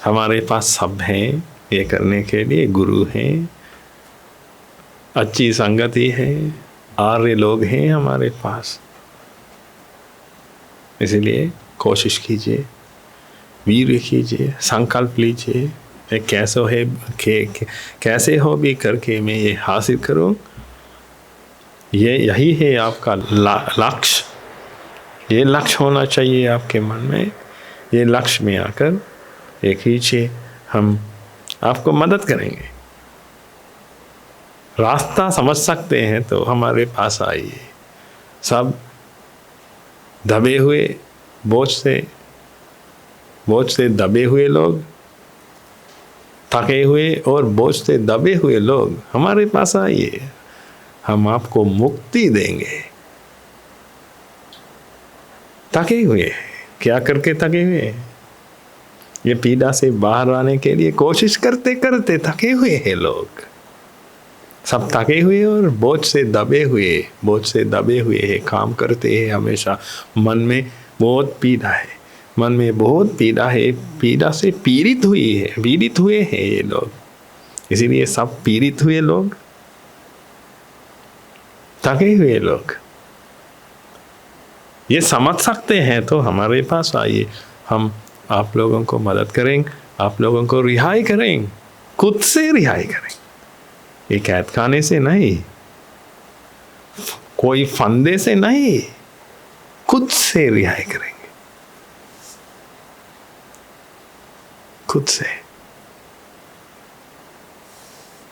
हमारे पास सब हैं ये करने के लिए, गुरु हैं, अच्छी संगति है, आर्य लोग हैं हमारे पास। इसलिए कोशिश कीजिए, वीर कीजिए, संकल्प लीजिए, कैसे हो भी करके मैं ये हासिल करूं। यही है आपका लक्ष्य। ये लक्ष्य होना चाहिए आपके मन में। ये लक्ष्य में आकर एक कीजिए, हम आपको मदद करेंगे। रास्ता समझ सकते हैं तो हमारे पास आइए। सब दबे हुए, बोझ से दबे हुए लोग, थके हुए और बोझ से दबे हुए लोग हमारे पास आइए, हम आपको मुक्ति देंगे। थके हुए, क्या करके थके हुए? ये पीड़ा से बाहर आने के लिए कोशिश करते करते थके हुए हैं लोग। सब थके हुए और बोझ से दबे हुए हैं, काम करते हैं हमेशा। मन में बहुत पीड़ा है, मन में बहुत पीड़ा है, पीड़ा से पीड़ित हुए हैं ये लोग। इसीलिए सब पीड़ित हुए लोग, थके हुए लोग ये समझ सकते हैं तो हमारे पास आइए, हम आप लोगों को मदद करेंगे, आप लोगों को रिहाई करेंगे, खुद से रिहाई करेंगे। ये कैद खाने से नहीं, कोई फंदे से नहीं, खुद से रिहाई करेंगे, खुद से।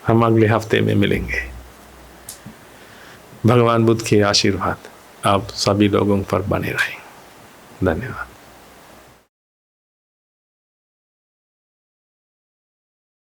हम अगले हफ्ते में मिलेंगे। भगवान बुद्ध के आशीर्वाद आप सभी लोगों पर बने रहें। धन्यवाद।